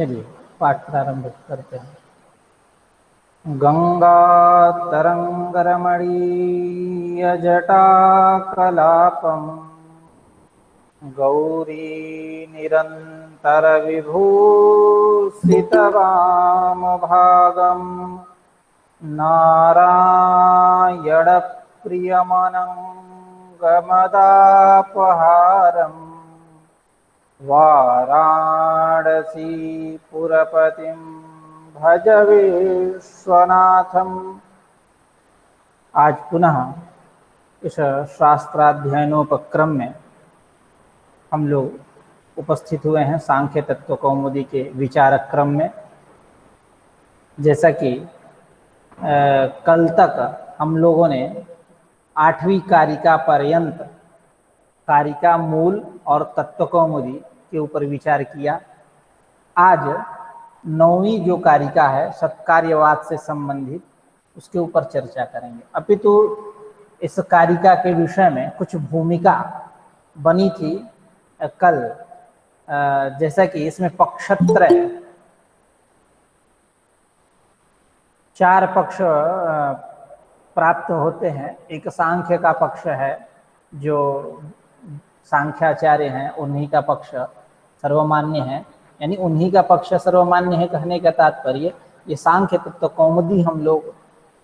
चलिए पाठ प्रारंभ करते हैं। गंगा तरंगरमणीय जटा कलापम गौरी निरंतर विभूषितवाम भागम नारायण प्रियमनंगमदापहारम वाराणसीपुरपतिं भज विश्वनाथम। आज पुनः इस शास्त्राध्ययनोपक्रम में हम लोग उपस्थित हुए हैं सांख्य तत्व कौमुदी के विचारक क्रम में। जैसा कि कल तक हम लोगों ने 8वीं कारिका पर्यंत कारिका मूल और तत्व कौमुदी के ऊपर विचार किया। आज 9वीं जो कारिका है सत्कार्यवाद से संबंधित, उसके ऊपर चर्चा करेंगे। अपितु इस कारिका के विषय में कुछ भूमिका बनी थी कल, जैसा कि इसमें पक्षत्रय 4 पक्ष प्राप्त होते हैं। एक सांख्य का पक्ष है, जो सांख्याचार्य हैं उन्हीं का पक्ष सर्वमान्य है, यानी उन्हीं का पक्ष सर्वमान्य है कहने का तात्पर्य ये सांख्य तत्व कौमुदी हम लोग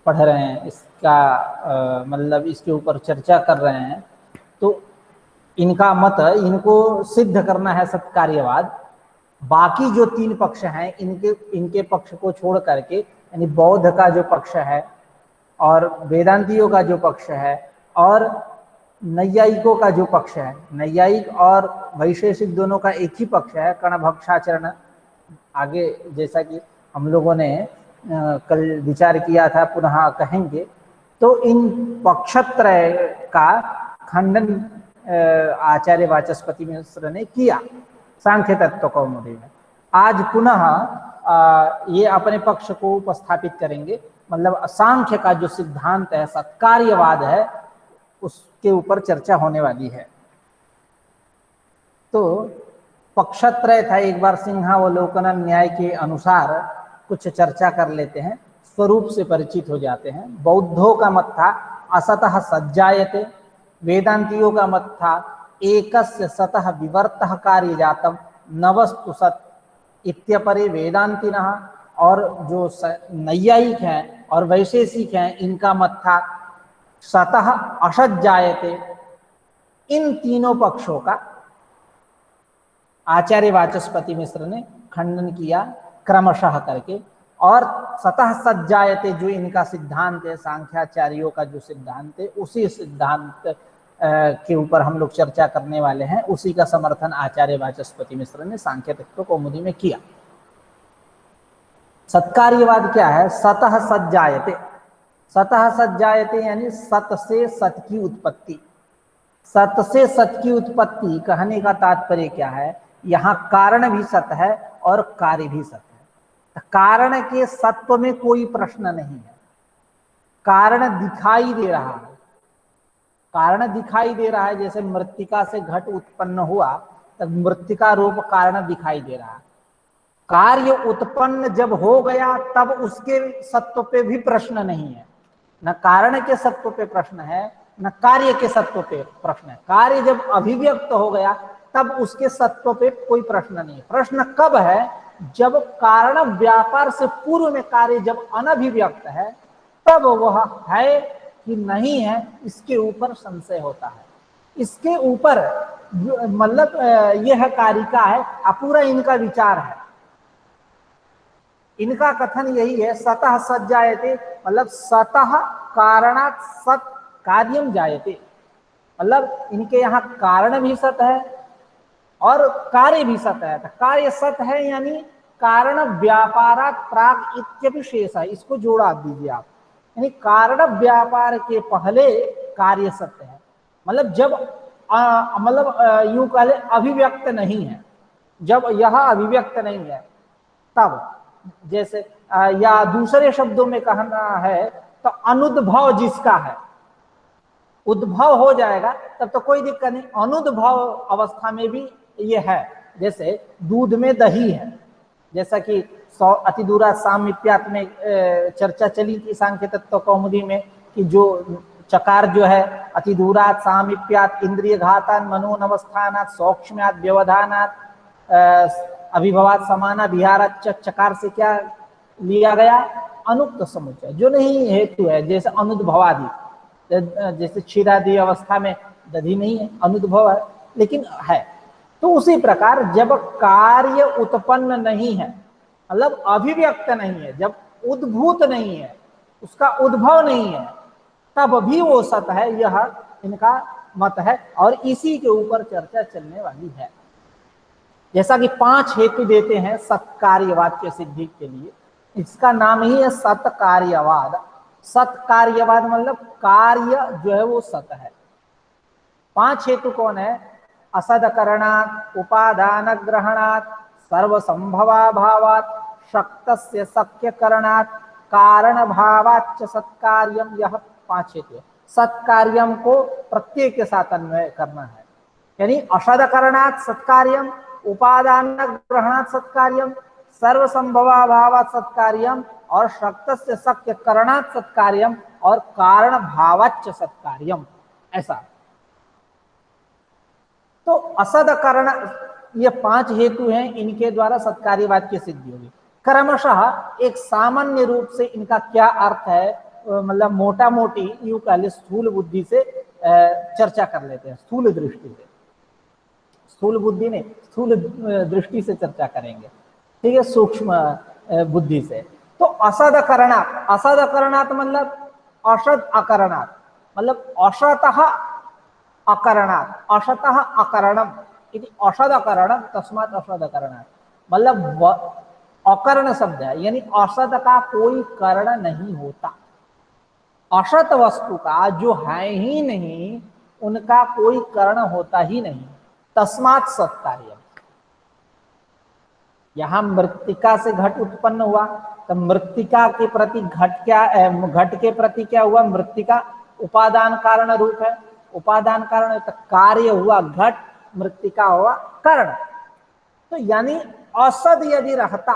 पढ़ रहे हैं, इसका मतलब इसके ऊपर चर्चा कर रहे हैं। तो इनका मत, इनको सिद्ध करना है सत्कार्यवाद। बाकी जो 3 पक्ष हैं इनके पक्ष को छोड़ करके, यानी बौद्ध का जो पक्ष है और वेदांतियों का जो पक्ष है और नैयायिकों का जो पक्ष है, नैयायिक और वैशेषिक दोनों का एक ही पक्ष है, कणभक्षाचरण। आगे जैसा कि हम लोगों ने कल विचार किया था, पुनः कहेंगे। तो इन पक्षत्रय का खंडन आचार्य वाचस्पति मिश्र ने किया सांख्य तत्व कौमुदी में। आज पुनः ये अपने पक्ष को उपस्थापित करेंगे, मतलब सांख्य का जो सिद्धांत है सत्कार्यवाद है उसके ऊपर चर्चा होने वाली है। तो पक्षत्रय था, एक बार सिंहावलोकन न्याय के अनुसार कुछ चर्चा कर लेते हैं, स्वरूप से परिचित हो जाते हैं। बौद्धों का मत था असतः सज्जायते, वेदांतियों का मत था एकस्य सतः विवर्तः कार्य जातम नवस्तु सत इत्यपरे वेदांतिनः, और जो नैयायिक हैं और वैशेषिक हैं इनका मत था सतः असत जायते। इन तीनों पक्षों का आचार्य वाचस्पति मिश्र ने खंडन किया क्रमशः करके, और सतः सत जायते जो इनका सिद्धांत है, सांख्याचार्यों का जो सिद्धांत है, उसी सिद्धांत के ऊपर हम लोग चर्चा करने वाले हैं। उसी का समर्थन आचार्य वाचस्पति मिश्र ने सांख्य तत्व कौमुदी में किया। सत्कार्यवाद क्या है? सतः सत जायते, सतः सत जायते यानी सत से सत की उत्पत्ति। सत से सत की उत्पत्ति कहने का तात्पर्य क्या है? यहाँ कारण भी सत है और कार्य भी सत है। कारण के सत्व में कोई प्रश्न नहीं है। कारण दिखाई दे रहा है, कारण दिखाई दे रहा है। जैसे मृत्तिका से घट उत्पन्न हुआ तब मृत्तिका रूप कारण दिखाई दे रहा है। कार्य उत्पन्न जब हो गया तब उसके सत्व पे भी प्रश्न नहीं है। न कारण के सत्व पे प्रश्न है, न कार्य के सत्व पे प्रश्न है। कार्य जब अभिव्यक्त हो गया तब उसके सत्व पे कोई प्रश्न नहीं है। प्रश्न कब है? जब कारण व्यापार से पूर्व में कार्य जब अनभिव्यक्त है तब वह है कि नहीं है, इसके ऊपर संशय होता है। इसके ऊपर मतलब यह कारिका है, पूरा इनका विचार है। इनका कथन यही है, सतः सत जायते मतलब सतः कारणात् सत कार्यम जायते, मतलब इनके यहाँ कारण भी सत है और कार्य भी सत है। तो कार्य सत है यानी कारण व्यापारात् प्राग इत्यपि शेष है, इसको जोड़ा दीजिए आप। यानी कारण व्यापार के पहले कार्य सत्य है, मतलब जब मतलब यूं कह ले अभिव्यक्त नहीं है। जब यह अभिव्यक्त नहीं है तब, जैसे या दूसरे शब्दों में कहना है तो अनुद्भव जिसका है, उद्भव हो जाएगा तब तो कोई दिक्कत नहीं। अनुद्भव अवस्था में भी ये है। जैसे दूध में दही है, जैसा कि अतिदूरा सामीप्यात में चर्चा चली थी सांख्य तत्व कौमुदी में कि जो चकार जो है अतिदूरात सामीप्यात इंद्रिय घातान मनोनवस्थानात सौक्ष्म्यात व्यवधानात अभिभवात समाना विहारात चकार से क्या लिया गया, अनुक्त समुच्चय, जो नहीं हेतु है, जैसे अनुद्भवादि, जैसे क्षीरादि अवस्था में दधि नहीं है, अनुद्भव है लेकिन है। तो उसी प्रकार जब कार्य उत्पन्न नहीं है, मतलब अभिव्यक्त नहीं है, जब उद्भूत नहीं है, उसका उद्भव नहीं है, तब भी वो सत है, यह इनका मत है और इसी के ऊपर चर्चा चलने वाली है। जैसा कि 5 हेतु देते हैं सत्कार्यवाद के सिद्धि के लिए, इसका नाम ही है सत्कार्यवाद। सत्कार्यवाद मतलब कार्य जो है वो सत है। 5 हेतु कौन है? असदकरणात्, उपादान ग्रहणात्, सर्वसंभवाभावात्, शक्तस्य शक्यकरणात्, कारण भावाच्च सत्कार्यम, यह 5 हेतु है। सत्कार्यम को प्रत्येक के साथ अन्वय करना है, यानी असदकरणात् सत्कार्यम, उपादान ग्रहणात् सत्कार्यम, सर्वसंभवाभावात् सत्कार्यम और शक्तस्य शक्यकरणात् सत्कार्यम और कारण भावाच्च सत्कार्यम, ऐसा। तो असद करण, ये 5 हेतु हैं, इनके द्वारा सत्कार्यवाद की सिद्धि होगी। क्रमशः एक सामान्य रूप से इनका क्या अर्थ है, मतलब मोटा मोटी यूं कह ले स्थूल बुद्धि से चर्चा कर लेते हैं, स्थूल दृष्टि से, स्थूल बुद्धि नहीं, स्थूल दृष्टि से चर्चा करेंगे, ठीक है, सूक्ष्म बुद्धि से। तो असद करणात्, असद करणात् मतलब असद अकरणात्, मतलब असतः अकरणात्, असतः अकरणम इति असद अकरणम तस्मात् असद अकरणात्, मतलब अकर्ण शब्द है, यानी असत का कोई कर्ण नहीं होता। असत वस्तु का जो है ही नहीं, उनका कोई कर्ण होता ही नहीं, तस्मात् सत्कार्य। यहां मृत्तिका से घट उत्पन्न हुआ, तो मृत्तिका के प्रति घट क्या, घट के प्रति क्या हुआ, मृत्तिका उपादान कारण रूप है, उपादान कारण तो कार्य हुआ घट, मृत्तिका हुआ कारण। तो यानी असद यदि रहता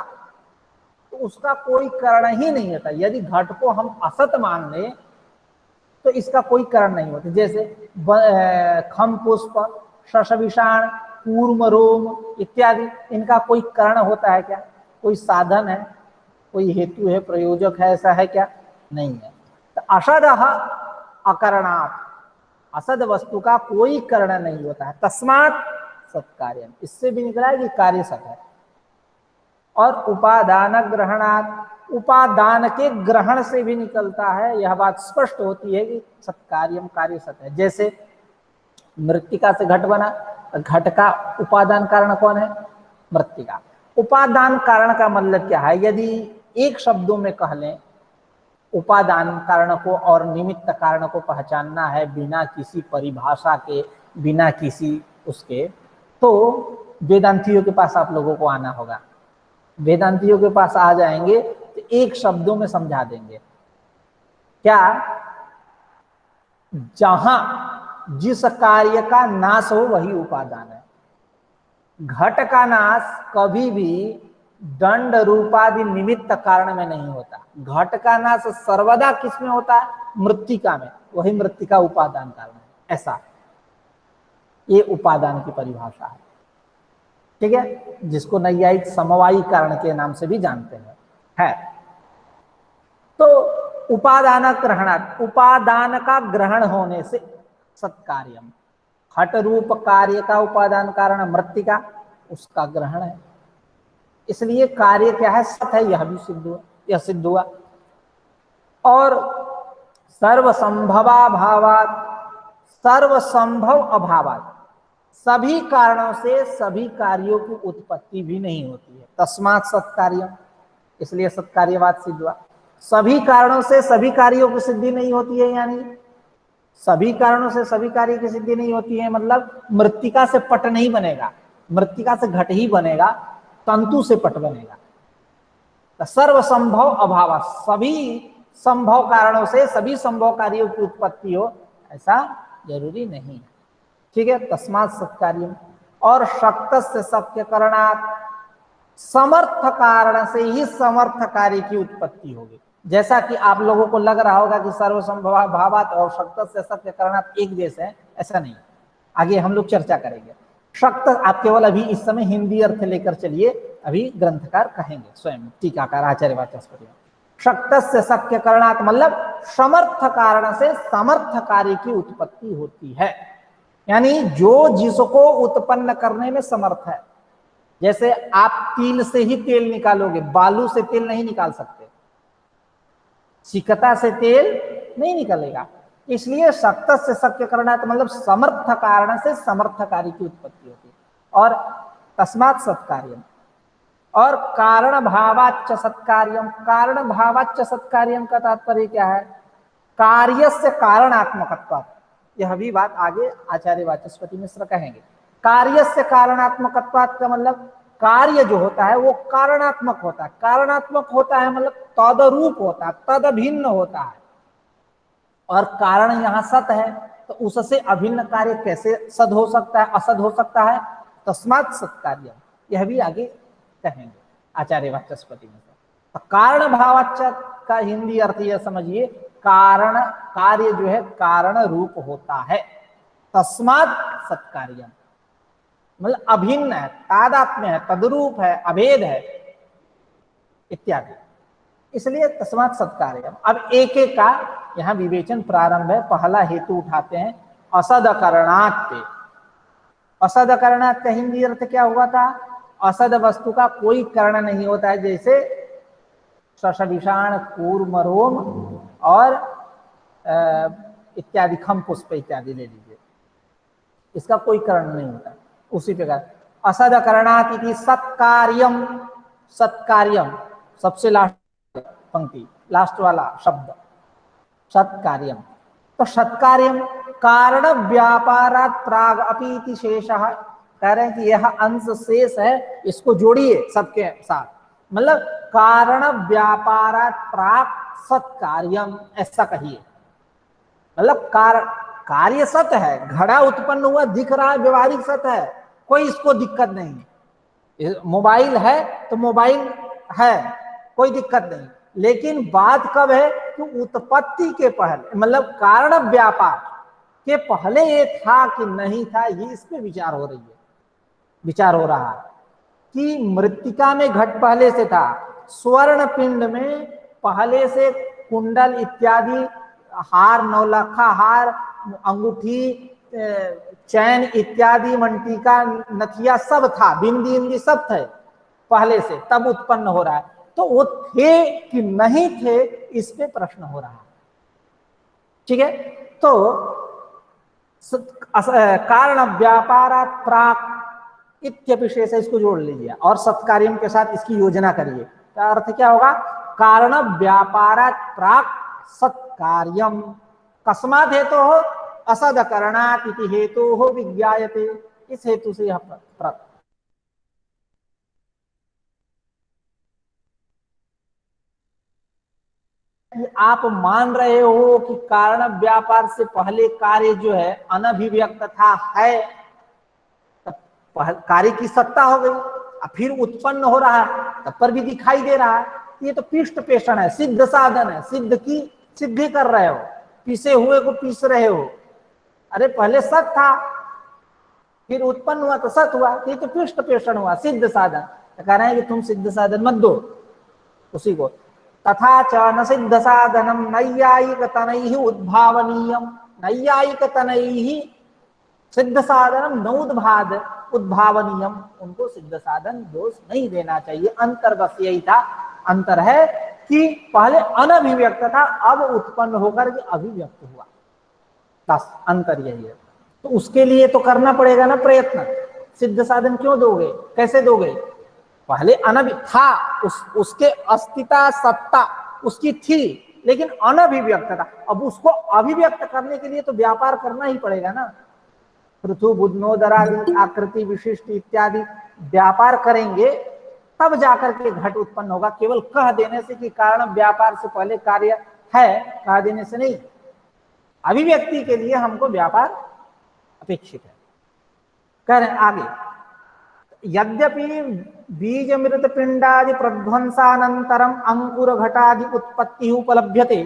तो उसका कोई कारण ही नहीं होता। यदि घट को हम असत मान ले तो इसका कोई कारण नहीं होता। जैसे खम पुष्प, शशविषाण, कूर्म रोम इत्यादि, इनका कोई कारण होता है क्या? कोई साधन है, कोई हेतु है, प्रयोजक है, ऐसा है क्या? नहीं है। तो असद अकरणात्, असद वस्तु का कोई कारण नहीं होता है, तस्मात् सत्कार्य, इससे भी निकला है कि कार्य सत है। और उपादान ग्रहणात्, उपादान के ग्रहण से भी निकलता है, यह बात स्पष्ट होती है कि सत्कार्यम, कार्य सत है। जैसे मृत्तिका से घट बना, घट का उपादान कारण कौन है? मृत्तिका। उपादान कारण का मतलब क्या है? यदि एक शब्दों में कह लें, उपादान कारण को और निमित्त कारण को पहचानना है बिना किसी परिभाषा के, बिना किसी उसके, तो वेदांतियों के पास आप लोगों को आना होगा। वेदांतियों के पास आ जाएंगे तो एक शब्दों में समझा देंगे। क्या? जहां जिस कार्य का नाश हो वही उपादान है। घट का नाश कभी भी दंड रूपादि निमित्त कारण में नहीं होता। घट का नाश सर्वदा किस में होता है? मृत्तिका में, वही मृत्तिका उपादान कारण है, ऐसा ये उपादान की परिभाषा है, ठीक है, जिसको नैयायिक समवायी कारण के नाम से भी जानते हैं, है। तो उपादान ग्रहणात्, उपादान का ग्रहण होने से सत्कार्यम, घट रूप कार्य का उपादान कारण मृत्तिका, उसका ग्रहण है, इसलिए कार्य क्या है? सत है, यह भी सिद्ध हुआ, यह सिद्ध हुआ। और सर्वसंभवाभावात्, सर्वसंभव अभावात्, सभी कारणों से सभी कार्यों की उत्पत्ति भी नहीं होती है, तस्मात् सत्कार्यम, इसलिए सत्कार्यवाद सिद्ध हुआ। सभी कारणों से सभी कार्यों की सिद्धि नहीं होती है, यानी सभी कारणों से सभी कार्य की सिद्धि नहीं होती है, मतलब मृत्तिका से पट नहीं बनेगा, मृत्तिका से घट ही बनेगा, तंतु से पट बनेगा। तो सर्वसंभव अभाव, सभी संभव कारणों से सभी संभव कार्यों की उत्पत्ति हो, ऐसा जरूरी नहीं, ठीक है, तस्मात् सत्कार्यम। और शक्तस्य शक्यकरणात्, समर्थ कारण से ही समर्थ कार्य की उत्पत्ति होगी। जैसा कि आप लोगों को लग रहा होगा कि सर्वसंभव भावात और शक्त से सत्य करणात एक जैसे है, ऐसा नहीं। आगे हम लोग चर्चा करेंगे। शक्त आप केवल अभी इस समय हिंदी अर्थ लेकर चलिए, अभी ग्रंथकार कहेंगे स्वयं, टीकाकार आचार्य वाचस्पति। शक्त से सत्य करणात मतलब समर्थ कारण से समर्थ कार्य की उत्पत्ति होती है, यानी जो जिसको उत्पन्न करने में समर्थ है। जैसे आप तिल से ही तेल निकालोगे, बालू से तेल नहीं निकाल सकते, सिकता से तेल नहीं निकलेगा। इसलिए सक्त से सत्य करना तो मतलब समर्थ कारण से समर्थ कार्य की उत्पत्ति होती है। और तस्मात् सत्कार्यम, और कारण भावाच्च सत्कार्यम, कारण भावाच्च सत्कार्यम का तात्पर्य क्या है? कार्य से कारणात्मकत्व, यह भी बात आगे आचार्य वाचस्पति मिश्र कहेंगे। कार्य से कारणात्मकत्व का मतलब कार्य जो होता है वो कारणात्मक होता है। कारणात्मक होता है मतलब तदरूप होता है, तद अभिन्न होता है। और कारण यहाँ सत है, तो उससे अभिन्न कार्य कैसे सद हो सकता है, असद हो सकता है? तस्मात् सत्कार्यम, यह भी आगे कहेंगे आचार्य वाचस्पति में। तो कारण भावाच्च का हिंदी अर्थ यह समझिए, कारण कार्य जो है कारण रूप होता है। तस्मात् सत्कार्यम मतलब अभिन्न है, तादात्म्य है, तद्रूप है, अभेद है इत्यादि, इसलिए तस्मात् सत्कार्यम। अब एक एक का यहाँ विवेचन प्रारंभ है। पहला हेतु उठाते हैं असद करणात् पे। असद करणात् का हिंदी अर्थ क्या हुआ था? असद वस्तु का कोई कर्ण नहीं होता है, जैसे सषविषाण कूर्म रोम और इत्यादि, खम पुष्प इत्यादि ले लीजिए, इसका कोई कर्ण नहीं होता। उसी प्रकार असद करणात् इति सत्कार्यम, सत्कार्यम सबसे लास्ट पंक्ति, लास्ट वाला शब्द सत्कार्यम। तो सत्कार्यम कारण व्यापारात् प्राग अपीति शेषः, कह रहे हैं कि यह अंश शेष है, इसको जोड़िए सबके साथ, मतलब कारण व्यापारात् प्राग सत्कार्यम, ऐसा कहिए। मतलब कार्य सत्य है, घड़ा उत्पन्न हुआ दिख रहा है, व्यवहारिक सत्य है, कोई इसको दिक्कत नहीं। मोबाइल है तो मोबाइल है, कोई दिक्कत नहीं। लेकिन बात कब है कि उत्पत्ति के पहले, मतलब कारण व्यापार के पहले ये था कि नहीं था, ये इस पे विचार हो रही है, विचार हो रहा है कि मृत्तिका में घट पहले से था, स्वर्ण पिंड में पहले से कुंडल इत्यादि, हार, नौलखा हार, अंगूठी, चैन इत्यादि, मंटिका, नथिया सब था, बिंदी इंदी सब थे पहले से, तब उत्पन्न हो रहा है। तो वो थे कि नहीं थे, इस पे प्रश्न हो रहा है। ठीक है, तो कारण व्यापारात् प्राक इत्यपिशेष, इसको जोड़ लीजिए और सत्कार्यम के साथ इसकी योजना करिए। का अर्थ क्या होगा? कारण व्यापारात् प्राक सत्कार्यम, कस्मात् हेतु हो असद करणात् इति हेतु हो विज्ञायते, इस हेतु से यह आप मान रहे हो कि कारण व्यापार से पहले कार्य जो है अनभिव्यक्त था, है, कार्य की सत्ता हो गई, अब फिर उत्पन्न हो रहा है, तब पर भी दिखाई दे रहा है। ये तो पृष्ठ पेषण है, सिद्ध साधन है, सिद्ध की सिद्धि कर रहे हो, पीसे हुए को पीस रहे हो। अरे पहले सत था, फिर उत्पन्न हुआ तो सत हुआ, ये तो पृष्ठ पेषण हुआ, सिद्ध साधन। तो कह रहे हैं कि तुम सिद्ध साधन मत दो उसी को। तथा च न सिद्ध साधनम नैयायिक तनैहि उद्भावनीयम, नैयायिक तनैहि सिद्ध साधनम न उद्भावनीयम, उनको सिद्ध साधन दोष नहीं देना चाहिए। अंतर बस यही था, अंतर है कि पहले अनभिव्यक्त था, अब उत्पन्न होकर के अभिव्यक्त हुआ, बस अंतर यही है। तो उसके लिए तो करना पड़ेगा ना प्रयत्न। सिद्ध साधन क्यों दोगे, कैसे दोगे? पहले अनभि था, उसके अस्तित्व सत्ता उसकी थी, लेकिन अनभिव्यक्त था। अब उसको अभिव्यक्त करने के लिए तो व्यापार करना ही पड़ेगा ना। पृथु बुधनोदरादि आकृति विशिष्ट इत्यादि व्यापार करेंगे, तब जाकर के घट उत्पन्न होगा। केवल कह देने से कि कारण व्यापार से पहले कार्य है, कह देने से नहीं। अभिव्यक्ति के लिए हमको व्यापार अपेक्षित है। कह रहे हैं आगे, यद्यपि बीज मृत पिंडादि प्रध्वंसानंतरम अंकुर घटादि उत्पत्ति उपलभ्यते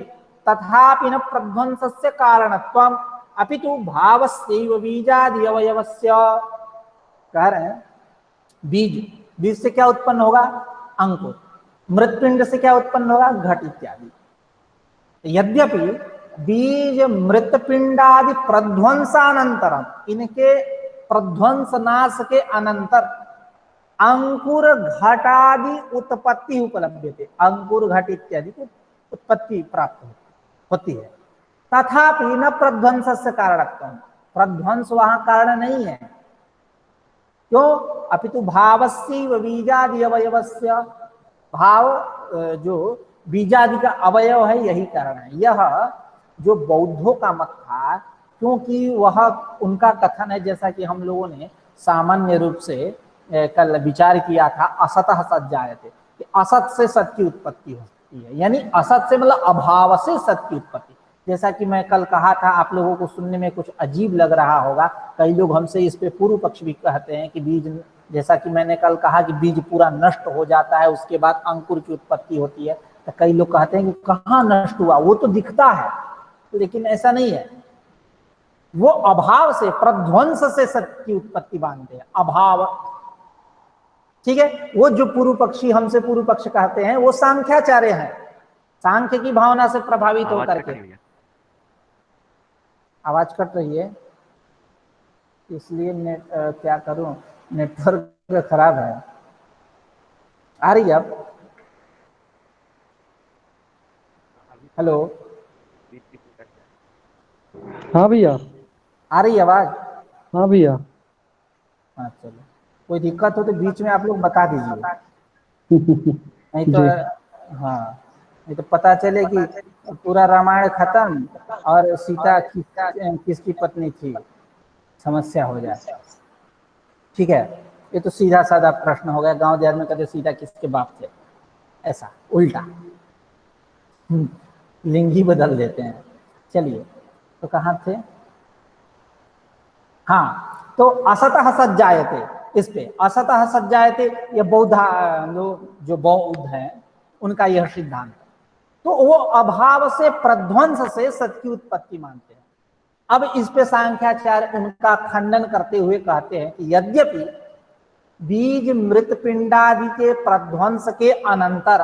तथापि न प्रध्वंसस्य कारणत्वम अपितु भावस्यैव बीजादि अवयवस्य। कह रहे हैं बीज, बीज से क्या उत्पन्न होगा? अंकुर। मृत पिंड से क्या उत्पन्न होगा? घट इत्यादि। यद्यपि बीज मृत पिंडादि प्रध्वंसानंतरम, इनके प्रध्वंस नाश के अनंतर अंकुर घटादि उत्पत्ति उपलब्ध, अंकुर घट इत्यादि की उत्पत्ति प्राप्त होती है। तथापि न प्रध्वंस से कारणत्व, प्रध्वंस वहां कारण नहीं है। क्यों? अपितु भावस्य बीजादि अवयवस्य, भाव जो बीजादि का अवयव है यही कारण है। यह जो बौद्धों का मत था, क्योंकि वह उनका कथन है, जैसा कि हम लोगों ने सामान्य रूप से कल विचार किया था, असतः सत जायते, कि असत से सत की उत्पत्ति होती है, यानी असत से मतलब अभाव से सत की उत्पत्ति। जैसा कि मैं कल कहा था, आप लोगों को सुनने में कुछ अजीब लग रहा होगा, कई लोग हमसे इस पे पूर्व पक्ष भी कहते हैं कि बीज, जैसा कि मैंने कल कहा कि बीज पूरा नष्ट हो जाता है उसके बाद अंकुर की उत्पत्ति होती है, तो कई लोग कहते हैं कि कहाँ नष्ट हुआ, वो तो दिखता है, लेकिन ऐसा नहीं है। वो अभाव से, प्रध्वंस से सत्य की उत्पत्ति मानते हैं, अभाव। ठीक है, वो जो पूर्व पक्षी हमसे पूर्व पक्ष कहते हैं वो सांख्याचार्य हैं, सांख्य की भावना से प्रभावित होकर के। आवाज कट रही है, इसलिए क्या करूं, नेटवर्क खराब है। आ रही है अब? हेलो, हाँ भैया, आ रही है आवाज? हाँ भैया। हाँ चलो, कोई दिक्कत हो तो बीच में आप लोग बता दीजिए, नहीं तो हाँ, नहीं तो पता चले कि पूरा रामायण खत्म और सीता किसकी पत्नी थी, समस्या हो जाए। ठीक है, ये तो सीधा साधा प्रश्न हो गया, गांव देहात में कहते सीता किसके बाप थे, ऐसा उल्टा लिंग ही बदल देते हैं। चलिए, तो कहाँ थे? हाँ, तो असतः सज्जायते, इस पे असतः सज्जायते, ये बौद्ध जो बौद्ध हैं उनका यह सिद्धांत। तो वो अभाव से, प्रध्वंस से सत की उत्पत्ति मानते हैं। अब इस पे सांख्याचार्य उनका खंडन करते हुए कहते हैं कि यद्यपि बीज मृत पिंडादि के प्रध्वंस के अनंतर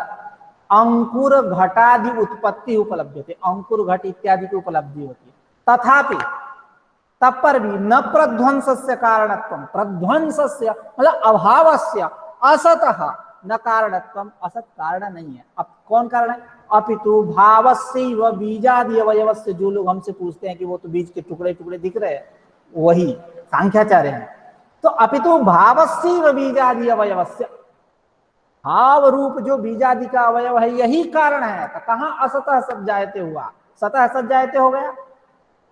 अंकुर घटादि उत्पत्ति उपलब्ध होती, अंकुर घट इत्यादि की उपलब्धि होती है, तथापि तब पर भी न प्रध्वंस से कारणत्व, प्रध्वंस से मतलब अभावस्य असतः न कारणत्व, असत कारण नहीं है। अब कौन कारण है? अपितु भावस्य व बीजादि अवयवस्य, जो लोग हमसे पूछते हैं कि वो तो बीज के टुकड़े टुकड़े दिख रहे हैं, वही सांख्याचार्य हैं। तो अपितु भावस्य व बीजादि अवयवस्य, भाव रूप जो बीजादि का अवयव है यही कारण है। तो कहाँ असतः सज्जायते हुआ, सतः सज्जायते हो गया।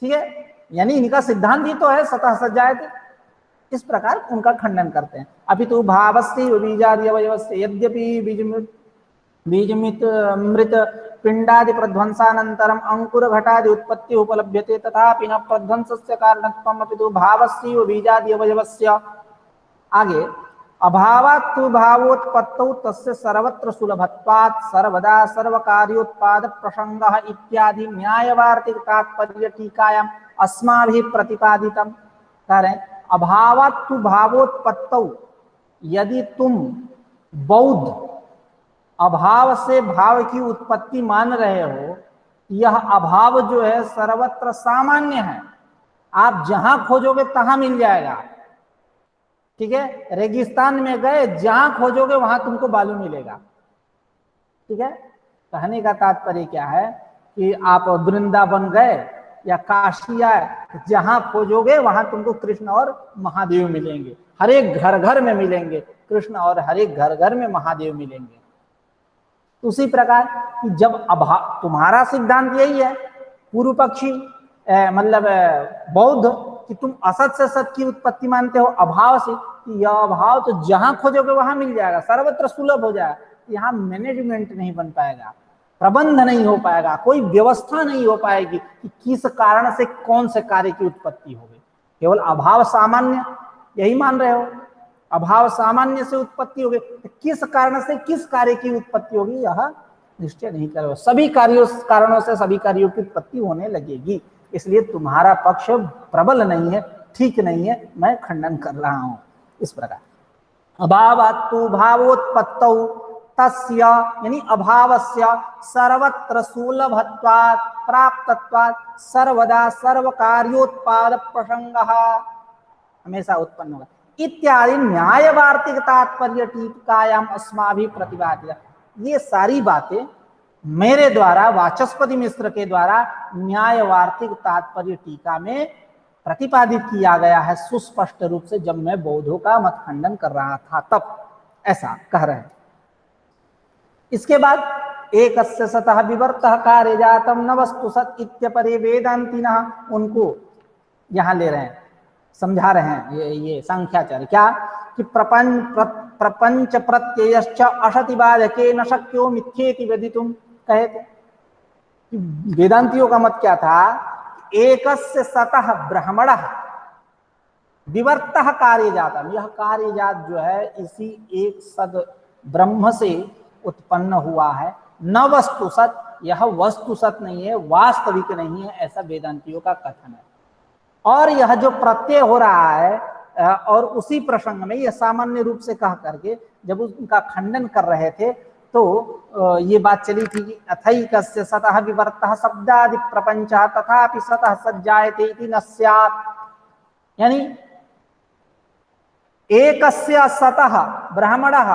ठीक है, यानी इनका सिद्धांत ही तो है सतः सज्जायते, इस प्रकार उनका खंडन करते हैं। अपितु भावस्य बीजादि अवयवस्य, यद्यपि बीजमित मृत पिंडादि प्रध्वंसानंतरम अंकुर घटादि उत्पत्ति उपलभ्यते तथापि न प्रध्वंसस्य कारणत्वम अपितु भावस्य बीजादि अवयवस्य। आगे, अभावात् तु भावोत्पत्तौ तस्य सर्वत्र सुलभत्वात् सर्वदा सर्वकार्योत्पाद प्रसंगः इत्यादि न्यायवार्तिक तात्पर्य टीकायां अस्माभिः प्रतिपादितम्। कह रहे हैं अभावात् तु भावोत्पत्तौ, यदि तुम बौद्ध अभाव से भाव की उत्पत्ति मान रहे हो, यह अभाव जो है सर्वत्र सामान्य है, आप जहां खोजोगे तहां मिल जाएगा। ठीक है, रेगिस्तान में गए, जहां खोजोगे वहां तुमको बालू मिलेगा। ठीक है, कहने का तात्पर्य क्या है कि आप वृंदावन गए या काशी आए, जहां खोजोगे वहां तुमको कृष्ण और महादेव मिलेंगे, हर एक घर घर में मिलेंगे कृष्ण और हर एक घर घर में महादेव मिलेंगे। उसी प्रकार कि जब अभाव, तुम्हारा सिद्धांत यही है पूर्व पक्षी मतलब बौद्ध, कि तुम असत से सत की उत्पत्ति मानते हो, अभाव से, कि यह अभाव तो जहां खोजोगे वहां मिल जाएगा, सर्वत्र सुलभ हो जाएगा। यहाँ मैनेजमेंट नहीं बन पाएगा, प्रबंध नहीं हो पाएगा, कोई व्यवस्था नहीं हो पाएगी कि किस कारण से कौन से कार्य की उत्पत्ति होगी। केवल अभाव सामान्य यही मान रहे हो, अभाव सामान्य से उत्पत्ति होगी, तो किस कारण से किस कार्य की उत्पत्ति होगी यह निश्चय नहीं करो। सभी कारणों से सभी कार्यों की उत्पत्ति होने लगेगी। इसलिए तुम्हारा पक्ष प्रबल नहीं है, ठीक नहीं है, मैं खंडन कर रहा हूं। इस प्रकार अभावात्तु भावोत्पत्तौ तस्य यानी अभावस्य सर्वत्र सुलभत्वात् प्राप्तत्वात् सर्वदा सर्वकार्योत्पाद प्रसंगः हमेशा उत्पन्न होगा इत्यादि न्यायवार्तिक तात्पर्य टीकायाम अस्माभि प्रतिपादित। ये सारी बातें मेरे द्वारा वाचस्पति मिश्र के द्वारा न्यायवार्तिक तात्पर्य टीका में प्रतिपादित किया गया है सुस्पष्ट रूप से, जब मैं बौद्धों का मत खंडन कर रहा था तब ऐसा कह रहे हैं। इसके बाद एकस्य सतः विवर्तः कार्य जातम न वस्तु सत इत्यपरे वेदांतिनः, उनको यहां ले रहे हैं, समझा रहे हैं ये सांख्याचार्य क्या कि प्रपंच प्रत्ययश्च असतिबाधके न शक्यो मिथ्येति वेदितुम कहे थे। वेदांतियों का मत क्या था, एकस्य सतः ब्रह्मणः विवर्तः कार्य जातम, यह कार्य जात जो है इसी एक सद ब्रह्म से उत्पन्न हुआ है। न वस्तु सत, यह वस्तु सत नहीं है, वास्तविक नहीं है, ऐसा वेदांतियों का कथन है। और यह जो प्रत्यय हो रहा है और उसी प्रसंग में यह सामान्य रूप से कह करके जब उनका खंडन कर रहे थे तो ये बात चली थी कि अथैकस्य सतः विवर्तः शब्दादि प्रपंचः तथापि सतः सज्जायते इति न स्यात्, यानी एकस्य सतः ब्राह्मणः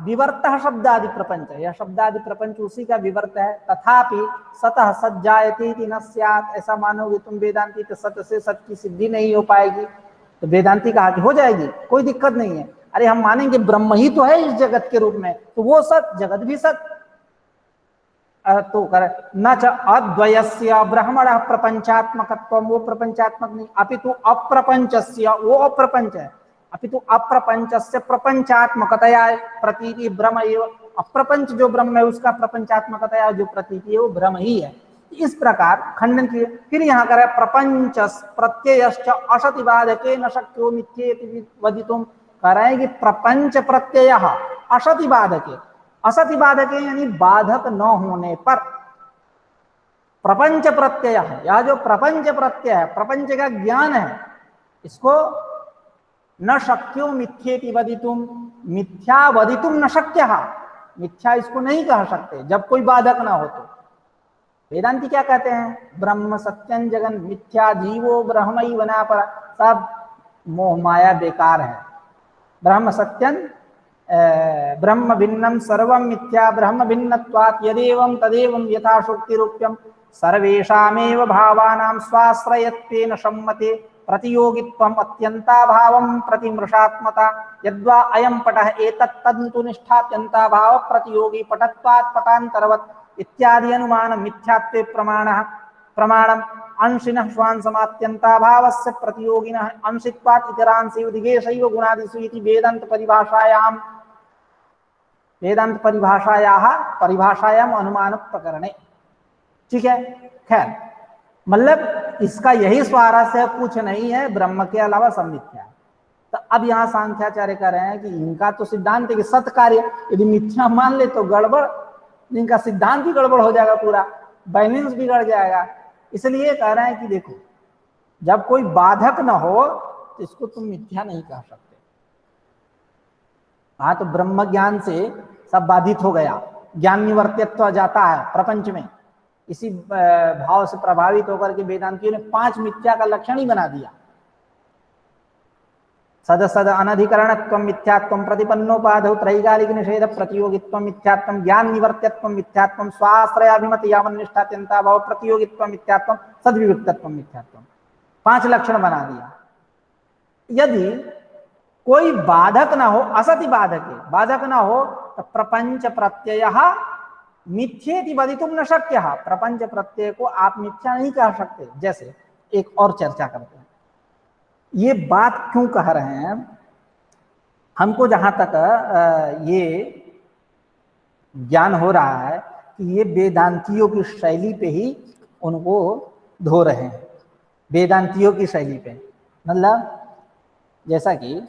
विवर्तः शब्दादि प्रपंच, यह शब्दादि प्रपंच उसी का विवर्त है। तथापि सतः सज्जायते इति न स्यात्, ऐसा मानोगे तुम वेदांती तो सत से सत की सिद्धि नहीं हो पाएगी। तो वेदांती कहा कि हो जाएगी, कोई दिक्कत नहीं है। अरे हम मानेंगे ब्रह्म ही तो है इस जगत के रूप में, तो वो सत, जगत भी सत। तो कर न च अद्वयस्य ब्रह्मणः प्रपंचात्मकत्वम, वो प्रपंचात्मक नहीं, अपितु अप्रपंचस्य, वो अप्रपंच है। अपितु अप्रपंचस्य प्रपंचात्मकतया प्रतीति ब्रह्म एव, अप्रपंच जो ब्रह्म है उसका प्रपंचात्मकतया जो प्रतीति है वो ब्रह्म ही है। इस प्रकार खंडन किए। फिर यहाँ करे प्रपंच प्रत्ययश्च असतिबाधके न शक्यो मिथ्येति वदितुम, कह रहे हैं कि प्रपंच प्रत्यय असतिबाधके, असतिबाधके यानी बाधक न होने पर प्रपंच प्रत्यय है, यह जो प्रपंच प्रत्यय है, प्रपंच का ज्ञान है, इसको न शक्यो मिथ्येति वदितुम, मिथ्या वदितुम न शक्य, मिथ्या इसको नहीं कह सकते जब कोई बाधक ना हो। तो वेदांती क्या कहते हैं, ब्रह्म सत्यं जगन मिथ्या जीवो ब्रह्म ही बना पर, सब मोह माया बेकार है। ब्रह्म सत्यं ब्रह्म भिन्नम सर्वम मिथ्या ब्रह्म भिन्नत्वात् यदेवं तदेवं यथा शुक्तिरूप्यं सर्वेषामेव भावानां स्वाश्रयत्वेन सम्मते प्रतियोगित्वम् अत्यंताभावं प्रतिमृषात्मता यद्वा अयं पटः एतत् तन्तु निष्ठात्यंताभाव प्रतियोगी पटत्वात् पटान्तरवत् इत्यादि अनुमान मिथ्यात्वे प्रमाणम अंशिनः स्वांसमात्यंताभावस्य प्रतियोगिनः अंशित्वात् इतरांसैव दिगेशैव गुणादिषु इति वेदांत परिभाषायाम अनुमान प्रकरणे। ठीक है, खैर मतलब इसका यही स्वारस्य है, कुछ नहीं है, ब्रह्म के अलावा सब मिथ्या है। तो अब यहाँ सांख्याचार्य कह रहे हैं कि इनका तो सिद्धांत है कि सत कार्य यदि मिथ्या मान ले तो गड़बड़, इनका सिद्धांत ही गड़बड़ हो जाएगा, पूरा बैलेंस बिगड़ जाएगा। इसलिए कह रहे हैं कि देखो जब कोई बाधक न हो तो इसको तुम मिथ्या नहीं कह सकते। हाँ, तो ब्रह्म ज्ञान से सब बाधित हो गया, ज्ञान निवर्तित्व जाता है प्रपंच में। इसी भाव से प्रभावित होकर के वेदांतियों ने 5 मिथ्या का लक्षण ही बना दिया। सद सद अनधिकरणत्व मिथ्यात्व प्रतिपन्नोपाधौ त्रैकालिक निषेध प्रतियोगित्व मिथ्यात्व ज्ञान निवर्त्यत्व मिथ्यात्व स्वाश्रयाभिमत यावन्निष्ठात्यंता भाव प्रतियोगित्व मिथ्यात्व सद्विविक्तत्व मिथ्यात्व, 5 लक्षण बना दिया। यदि कोई बाधक ना हो, असति बाधक है, बाधक ना हो तो प्रपंच प्रत्यय मिथ्येति वदितुम न शक्य, प्रपंच प्रत्यय को आप मिथ्या नहीं कह सकते। जैसे एक और चर्चा करते हैं, ये बात क्यों कह रहे हैं, हमको जहां तक ये ज्ञान हो रहा है कि ये वेदांतियों की शैली पे ही उनको धो रहे हैं, वेदांतियों की शैली पे। मतलब जैसा कि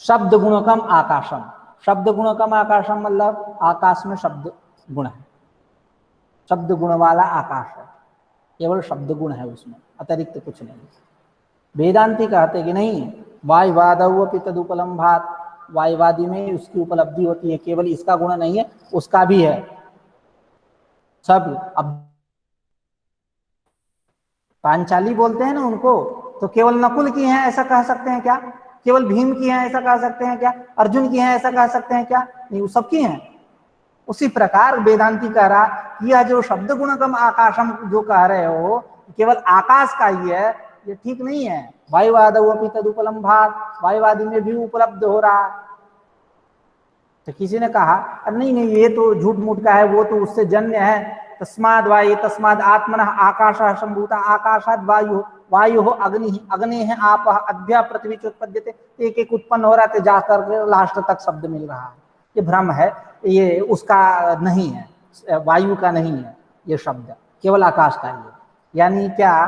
शब्द गुणकम आकाशम, शब्द गुणकम आकाशम मतलब आकाश में शब्द गुण है, शब्द गुण वाला आकाश है, केवल शब्द गुण है उसमें, अतिरिक्त कुछ नहीं। वेदांती कहते कि नहीं, वायुवादवपि तदुपलम्भात, वायुवादी में उसकी उपलब्धि होती है, केवल इसका गुण नहीं है, उसका भी है सब। अब पांचाली बोलते हैं ना उनको, तो केवल नकुल की हैं ऐसा कह सकते हैं क्या? केवल भीम की हैं ऐसा कह सकते हैं क्या? अर्जुन की हैं ऐसा कह सकते हैं क्या? नहीं, वो सबकी हैं। उसी प्रकार वेदांती कह रहा कि यह जो शब्द गुणकम आकाशम जो कह रहे हो केवल आकाश का ही है, ये ठीक नहीं है। वायुवादवपि तदुपलम्भात, वायुवादी में भी उपलब्ध हो रहा। तो किसी ने कहा अरे नहीं नहीं, ये तो झूठ मूठ का है, वो तो उससे जन्य है। तस्माद वायु तस्माद आत्मन आकाश संभूता, आकाशाद वायु, वायु हो अग्नि, अग्नि है आप, अद्या पृथ्वी चोत्पद्यते, एक एक उत्पन्न हो रहा थे, जाकर लास्ट तक शब्द मिल रहा है। ये भ्रम है, ये उसका नहीं है, वायु का नहीं है ये शब्द, केवल आकाश का ही है। यानी क्या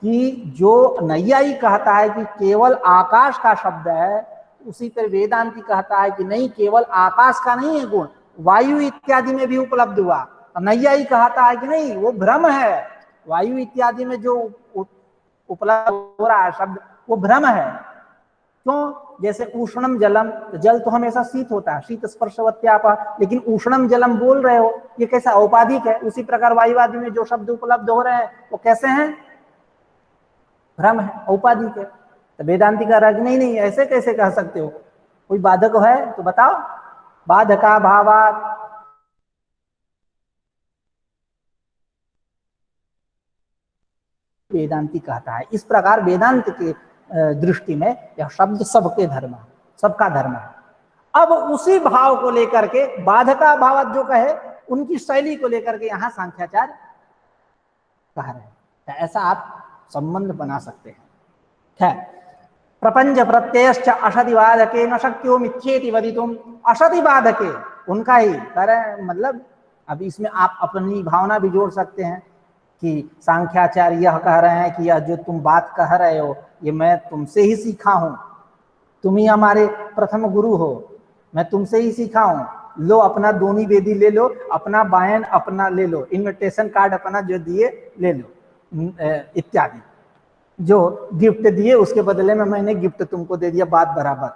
कि जो नैयायी कहता है कि केवल आकाश का शब्द है, उसी पर वेदांती कहता है कि नहीं, केवल आकाश का नहीं है गुण, वायु इत्यादि में भी उपलब्ध हुआ। नैयायी कहता है कि नहीं, वो भ्रम है, वायु इत्यादि में जो उपलब्ध हो रहा है शब्द, वो भ्रम है। क्यों? जैसे उष्णम जलम, तो जल तो हमेशा शीत होता है, शीत स्पर्शवत्याप, लेकिन उष्णम जलम बोल रहे हो, ये कैसा औपाधिक है। उसी प्रकार वायुवादी में जो शब्द उपलब्ध हो रहे हैं वो कैसे हैं? भ्रम है, औपाधिक है। तो वेदांती कह रहा है कि नहीं नहीं, ऐसे कैसे कह सकते हो, कोई बाधक है तो बताओ। बाधका भावात, वेदांती कहता है। इस प्रकार वेदांत के दृष्टि में यह शब्द सबके धर्म है, सबका धर्म है। अब उसी भाव को लेकर के बाधका भावात जो कहे, उनकी शैली को लेकर के यहाँ सांख्याचार्य कह रहे हैं। तो ऐसा आप संबंध बना सकते हैं। है प्रपंच प्रत्ययश्च अशतिबाधके न शक्यो मिथ्येति वदितुम, अशतिबाधके उनका ही कह रहे हैं। मतलब अब इसमें आप अपनी भावना भी जोड़ सकते हैं कि सांख्याचार्य यह कह रहे हैं कि यह जो तुम बात कह रहे हो, ये मैं तुमसे ही सीखा हूं, तुम ही हमारे प्रथम गुरु हो, मैं तुमसे ही सीखा हूं, लो अपना दोनी वेदी ले लो, अपना बायन अपना ले लो, इनविटेशन कार्ड अपना जो दिए ले लो, इत्यादि जो गिफ्ट दिए उसके बदले में मैंने गिफ्ट तुमको दे दिया, बात बराबर।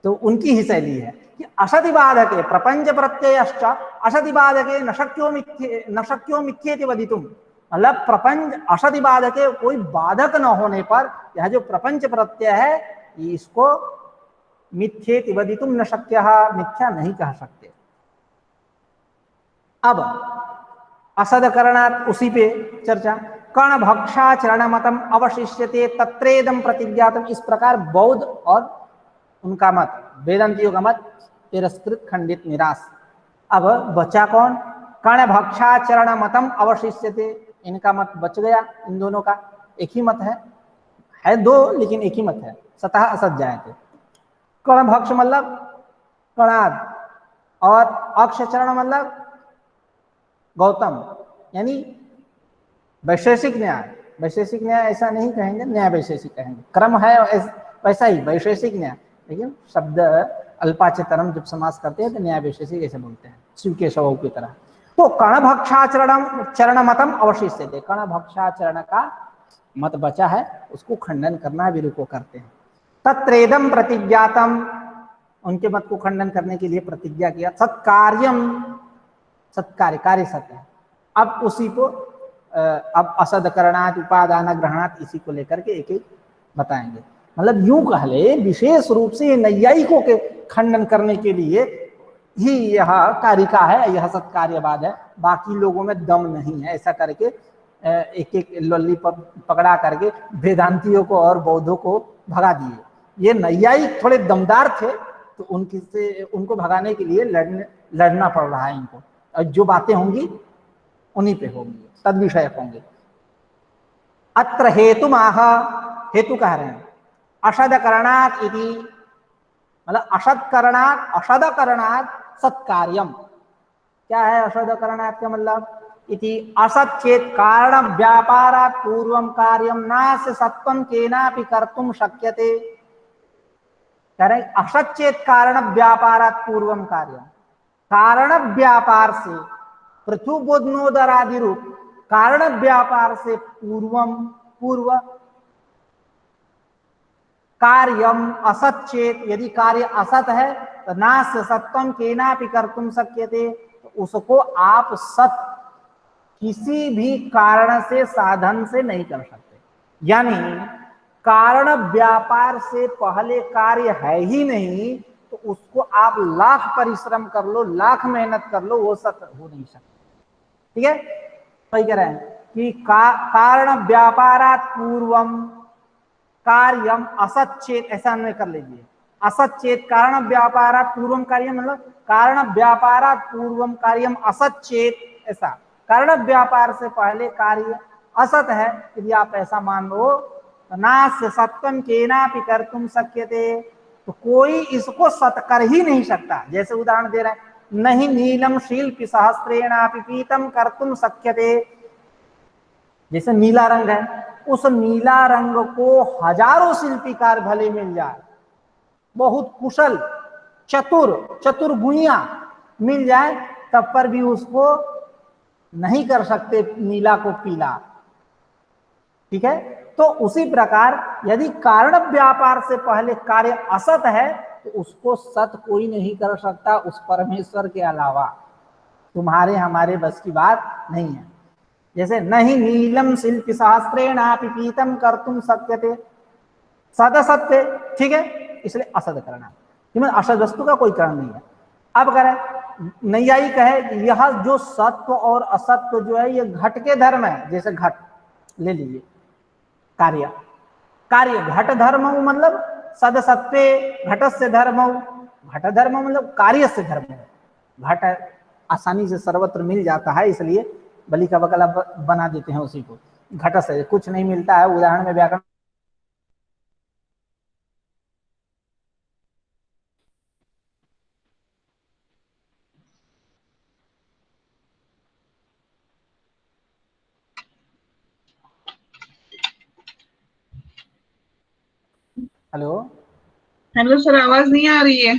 तो उनकी ही शैली है कि असतिबाधके प्रपंच प्रत्ययश्च असतिबाधके न शक्यो मिथ्येति वदितुम, मतलब प्रपंच असतिबाधके, कोई बाधक न होने पर यह जो प्रपंच प्रत्यय है इसको मिथ्येति वदितुम न शक्य, मिथ्या नहीं कह सकते। अब असदकरणात् उसी पे चर्चा, कर्ण भक्षाचरण मतम अवशिष्यते तत्रेदम प्रतिज्ञातम, इस प्रकार बौद्ध और उनका मत, वेदांतियों का मत तिरस्कृत, खंडित, निराश। अब बचा कौन? कर्ण भक्षाचरण मतम अवशिष्यते, इनका मत बच गया। इन दोनों का एक ही मत है दो लेकिन एक ही मत है, सतः असत जायते। कर्ण भक्ष मतलब कणाद, और अक्षचरण मतलब गौतम, यानी वैशेषिक न्याय। वैशेषिक न्याय ऐसा नहीं कहेंगे, न्याय वैशेषिक कहेंगे। क्रम है वैसा ही वैशेषिक न्याय, लेकिन शब्द अल्पाचतरम जब समास करते हैं तो न्याय वैशेषिक ऐसे बोलते हैं, शिव के शव की तरह। तो चरण मतम अवशिष्यते, भक्षाचरण का मत बचा है, उसको खंडन करना विरु को करते हैं। तत्रेदम प्रतिज्ञातम, उनके मत को खंडन करने के लिए प्रतिज्ञा किया। सत्कार्यम, सत्कार्य, कार्य सत्य है। अब उसी को अब असद करणात उपादान ग्रहणात, इसी को लेकर के एक एक बताएंगे। मतलब यूं कह ले, विशेष रूप से नैयायिकों के खंडन करने के लिए ही यह कारिका है, यह सत्कार्यवाद है, बाकी लोगों में दम नहीं है, ऐसा करके एक एक लॉली पकड़ा करके वेदांतियों को और बौद्धों को भगा दिए। ये नैयायिक थोड़े दमदार थे, तो उनको भगाने के लिए लड़ना पड़ रहा है इनको, और जो बातें होंगी उन्हीं पे होंगी, तद विषयक होंगे। अत्र हेतु माह, हेतु कह रहे हैं, अशद करणात् इति, मतलब अशद करणात् सत्कार्यम। क्या है अशद करणात् का मतलब? इति असत चेत कारण व्यापारात् पूर्वम कार्यम नास्य सत्वं केनापि कर्तुम शक्यते। कह रहे असच्चेत कारण व्यापारात पूर्वम कार्य, कारण व्यापार से पृथुबोधनोदरादि रूप कारण व्यापार से पूर्व कार्यम असच्चेत, यदि कार्य असत है तो नास्य सत्वम केनापि कर्तुम शक्यते, तो उसको आप सत किसी भी कारण से साधन से नहीं कर सकते। यानी कारण व्यापार से पहले कार्य है ही नहीं, तो उसको आप लाख परिश्रम कर लो, लाख मेहनत कर लो, वो सत हो नहीं सकता। ठीक है, वही कह रहे हैं कि कारण व्यापारात पूर्वम कार्यम असच्चेत, ऐसा अन्वय कर लीजिए। असच्चेत कारण व्यापारात पूर्वम कार्य, मतलब कारण व्यापारात पूर्वम कार्यम असच्चेत, ऐसा कारण व्यापार से पहले कार्य असत है, यदि आप ऐसा मान लो, नास्य सत्वम केनापि कर्तुम शक्यते, तो कोई इसको सत कर ही नहीं सकता। जैसे उदाहरण दे रहे हैं, नहीं नीलम शिल्पि सहस्रेणापि पीतम कर्तुम शक्यते, जैसे नीला रंग है, उस नीला रंग को हजारों शिल्पीकार भले मिल जाए, बहुत कुशल चतुर्गुणिया मिल जाए, तब पर भी उसको नहीं कर सकते नीला को पीला। ठीक है, तो उसी प्रकार यदि कारण व्यापार से पहले कार्य असत है, तो उसको सत कोई नहीं कर सकता उस परमेश्वर के अलावा। तुम्हारे हमारे बस की बात नहीं है। जैसे नहीं नीलम शिल्पि शास्त्रेणापि पीतम कर्तुम शक्यते, सदसत्य, ठीक है, इसलिए असद करना, असद वस्तु का कोई कारण नहीं है। अब करें नैयायिक है कि यह जो सत्व और असत्व जो है ये घट के धर्म है। जैसे घट ले लीजिए, कार्य कार्य घट धर्म मतलब सदसत्वे घटस्य धर्म, घट धर्म मतलब कार्य से धर्म है। घट आसानी से सर्वत्र मिल जाता है, इसलिए बलि का बकला बना देते हैं उसी को। घट से कुछ नहीं मिलता है, उदाहरण में व्याकरण हेलो हेलो सर, आवाज नहीं आ रही है।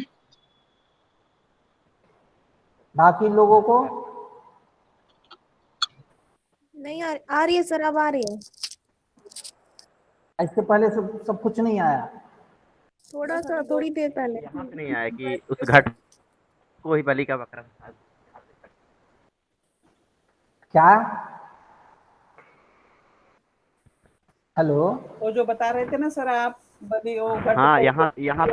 बाकी लोगों को नहीं आ रही है सर, अब आ रही है। इससे पहले सब कुछ नहीं आया, थोड़ा सा, थोड़ी देर पहले। यहाँ पे नहीं आया कि उस घट को ही बलि का बकरा बना। क्या? हेलो, वो जो बता रहे थे ना सर आप, बलि वो घट हाँ, को यहाँ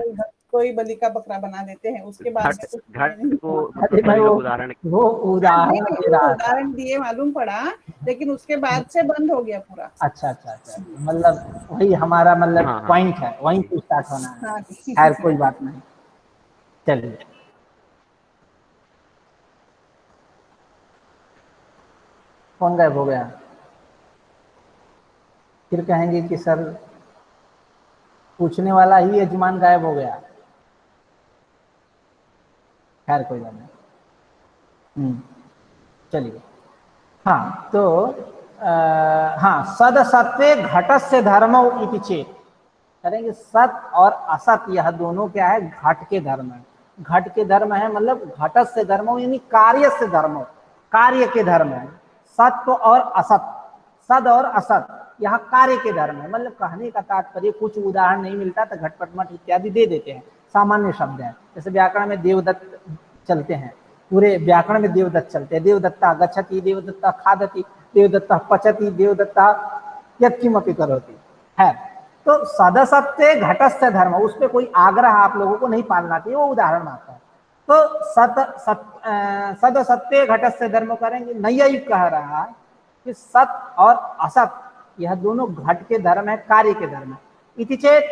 कोई बलि का बकरा बना देते हैं, उसके बाद घट कुछ घट नहीं को अरे मतलब मैं सभी लोग उदाहरण वो उदाहरण नहीं, दे वो रहा था। उदाहरण दिए मालूम पड़ा, लेकिन उसके बाद से बंद हो गया पूरा। अच्छा अच्छा अच्छा, मतलब वही हमारा मतलब हाँ हाँ पॉइंट है, वहीं से स्टार्ट होना है। हाँ खैर कोई बात नहीं, चलिए। कौन गायब हो गया? फिर कहेंगे कि सर पूछने वाला ही यजमान गायब हो गया। खैर कोई बात नहीं, चलिए। हाँ तो हाँ, सद सत्वे घटस्य धर्म इति चेत, करेंगे सत और असत यह दोनों क्या है? घट के धर्म है। घट के धर्म है मतलब घटस से धर्म यानी कार्य से धर्म, कार्य के धर्म है। सत्व और असत, सद और असत यह कार्य के धर्म है। मतलब कहने का तात्पर्य, कुछ उदाहरण नहीं मिलता तो घटपट मट इत्यादि दे देते हैं, सामान्य शब्द है। जैसे व्याकरण में देवदत्त चलते हैं, पूरे व्याकरण में देवदत्त चलते हैं। देवदत्ता गच्छति, देवदत्ता खादति, देवदत्ता पचति, देवदत्ता यत्किमपि करोति है। तो सदसत्य घटस्य धर्म, उस पर कोई आग्रह आप लोगों को नहीं पालना चाहिए, वो उदाहरण आता है। तो सदसत्य घटस्य धर्म करेंगे। नैयायिक कह रहा है कि सत और असत यह दोनों घट के धर्म है, कार्य के धर्म है। इति चेत,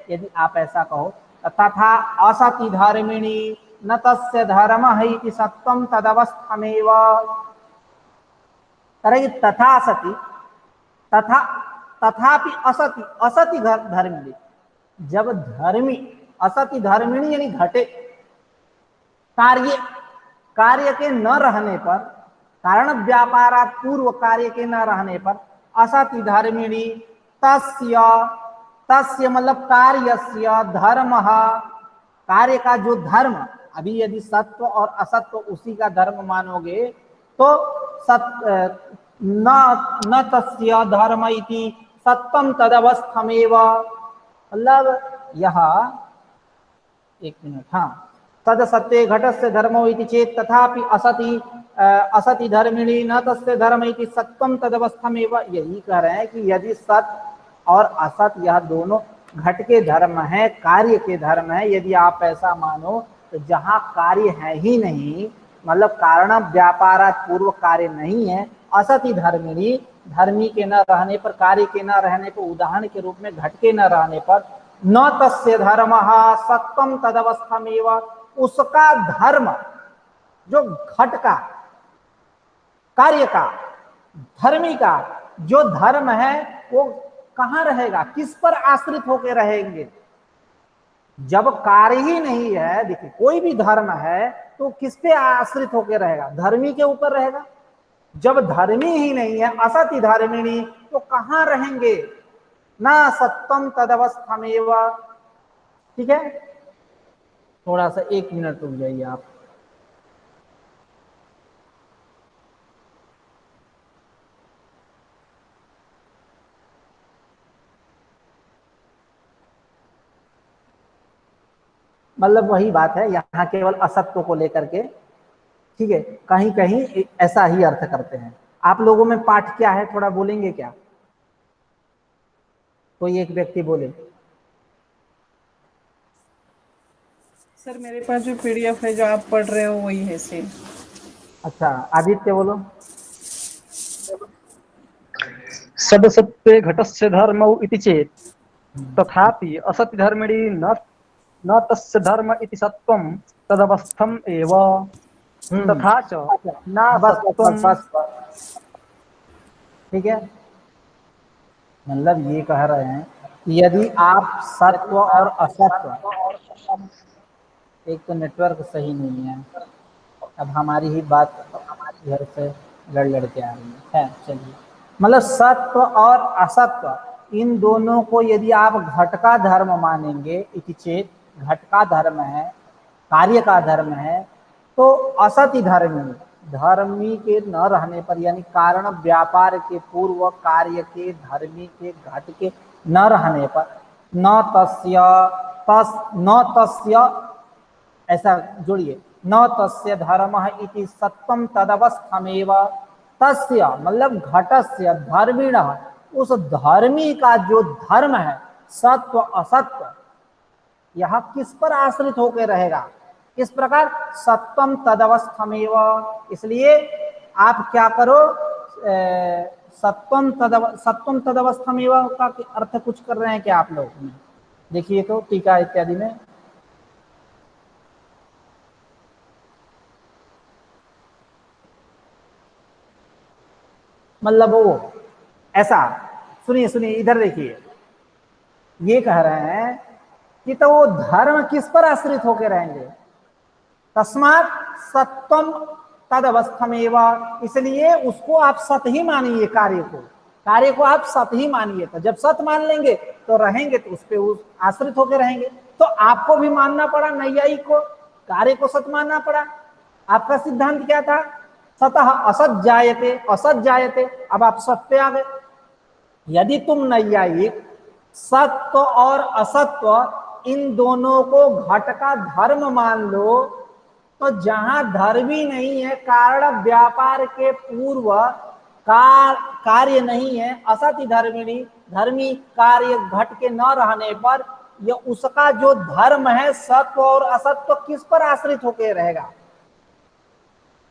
यदि आप ऐसा कहो, तथा असति धर्मिणी न तस्य धर्म है सत्वम तदवस्थमेव, करेंगे तथा सति, तथा तथापि असति, असति धर्मिणी, जब धर्मी, असति धर्मिणी यानी घटे, कार्य कार्य के न रहने पर, कारण व्यापारात पूर्व कार्य के न रहने पर, असति धर्मिणी तस्य, तस्य मतलब कार्यस्य धर्मः कार्य का जो धर्म, अभी यदि सत्व और असत्व उसी का धर्म मानोगे तो न तस्य धर्म इति सत्वम तदवस्थमेव, मतलब यह, एक मिनट, हाँ, तद सत्वे घटस्य धर्मो इति चेत तथापि असति धर्मिणी न तस्य धर्म इति सत्वम तदवस्थमेव। यही कह रहे हैं कि यदि सत और असत यह दोनों घट के धर्म है, कार्य के धर्म है, यदि आप ऐसा मानो तो जहां कार्य है ही नहीं, मतलब कारण व्यापारात् पूर्व कार्य नहीं है, असति धर्मिणी, धर्मी के न रहने पर, कार्य के न रहने पर, उदाहरण के रूप में घट के न रहने पर, न तस्य धर्मः सत्वम तदवस्थमेव, उसका धर्म जो घट का, कार्य का, धर्मी का जो धर्म है वो कहां रहेगा, किस पर आश्रित होकर रहेंगे? जब कार्य ही नहीं है, देखिए कोई भी धर्म है तो किस पे आश्रित होकर रहेगा? धर्मी के ऊपर रहेगा। जब धर्मी ही नहीं है, असति धर्मिणी, तो कहां रहेंगे? ना सत्वम तदवस्थमेव। ठीक है, थोड़ा सा 1 मिनट रुक जाइए आप। मतलब वही बात है, यहाँ केवल असत्व को लेकर के, ठीक है, कहीं कहीं ऐसा ही अर्थ करते हैं। आप लोगों में पाठ क्या है, थोड़ा बोलेंगे क्या? कोई एक व्यक्ति बोले। सर मेरे पास जो पीडीएफ है जो आप पढ़ रहे हो वही है सेम। अच्छा, आदित्य बोलो। सदसत्वे घटस्य धर्मौ इति चेत् तथापि असति धर्मिणी न तस्य धर्म इति सत्वं तदवस्थम् एव। तथा च न बस बस सत्वं। बस बस बस, ठीक है, मतलब ये कह रहे हैं कि यदि आप सत्व और असत्व, एक तो नेटवर्क सही नहीं है, अब हमारी ही बात घर से लड़ के आ रही है, चलिए, मतलब सत्व और असत्व इन दोनों को यदि आप घट का धर्म मानेंगे, इति चेत, घट का धर्म है, कार्य का धर्म है, तो असति धर्मी, धर्मी के न रहने पर, यानी कारण व्यापार के पूर्व कार्य के, धर्मी के, घट के न रहने पर, न तस्य, ऐसा जोड़िए, न तस्य धर्मः इति सत्वम तदवस्थमेव। तस्य मतलब घटस्य धर्मिणः, उस धर्मी का जो धर्म है, सत्व असत्व, यह किस पर आश्रित होकर रहेगा? किस प्रकार? सत्वम तदवस्थमेव। इसलिए आप क्या करो, सत्वम तदवस्थमेव का अर्थ कुछ कर रहे हैं क्या आप लोग? देखिए तो टीका इत्यादि में, मतलब वो ऐसा, सुनिए सुनिए, इधर देखिए, ये कह रहे हैं कि तो वो धर्म किस पर आश्रित होकर रहेंगे? तस्मात् सत्वम तदवस्थमेव, इसलिए उसको आप सत ही मानिए, कार्य को आप सत ही मानिए। तो जब सत मान लेंगे तो रहेंगे, तो उस पर आश्रित होकर रहेंगे। तो आपको भी मानना पड़ा, नैयायिक को कार्य को सत मानना पड़ा। आपका सिद्धांत क्या था? सतः असत जायते, असत जायते। अब आप सत पे आ गए। यदि तुम नैयायिक सत्व और असत्व इन दोनों को घट का धर्म मान लो, तो जहां धर्मी नहीं है, कारण व्यापार के पूर्व कार्य नहीं है, असति धर्मिणी, धर्मी कार्य घट के न रहने पर, यह उसका जो धर्म है, सत्व और असत्व, किस पर आश्रित होकर रहेगा?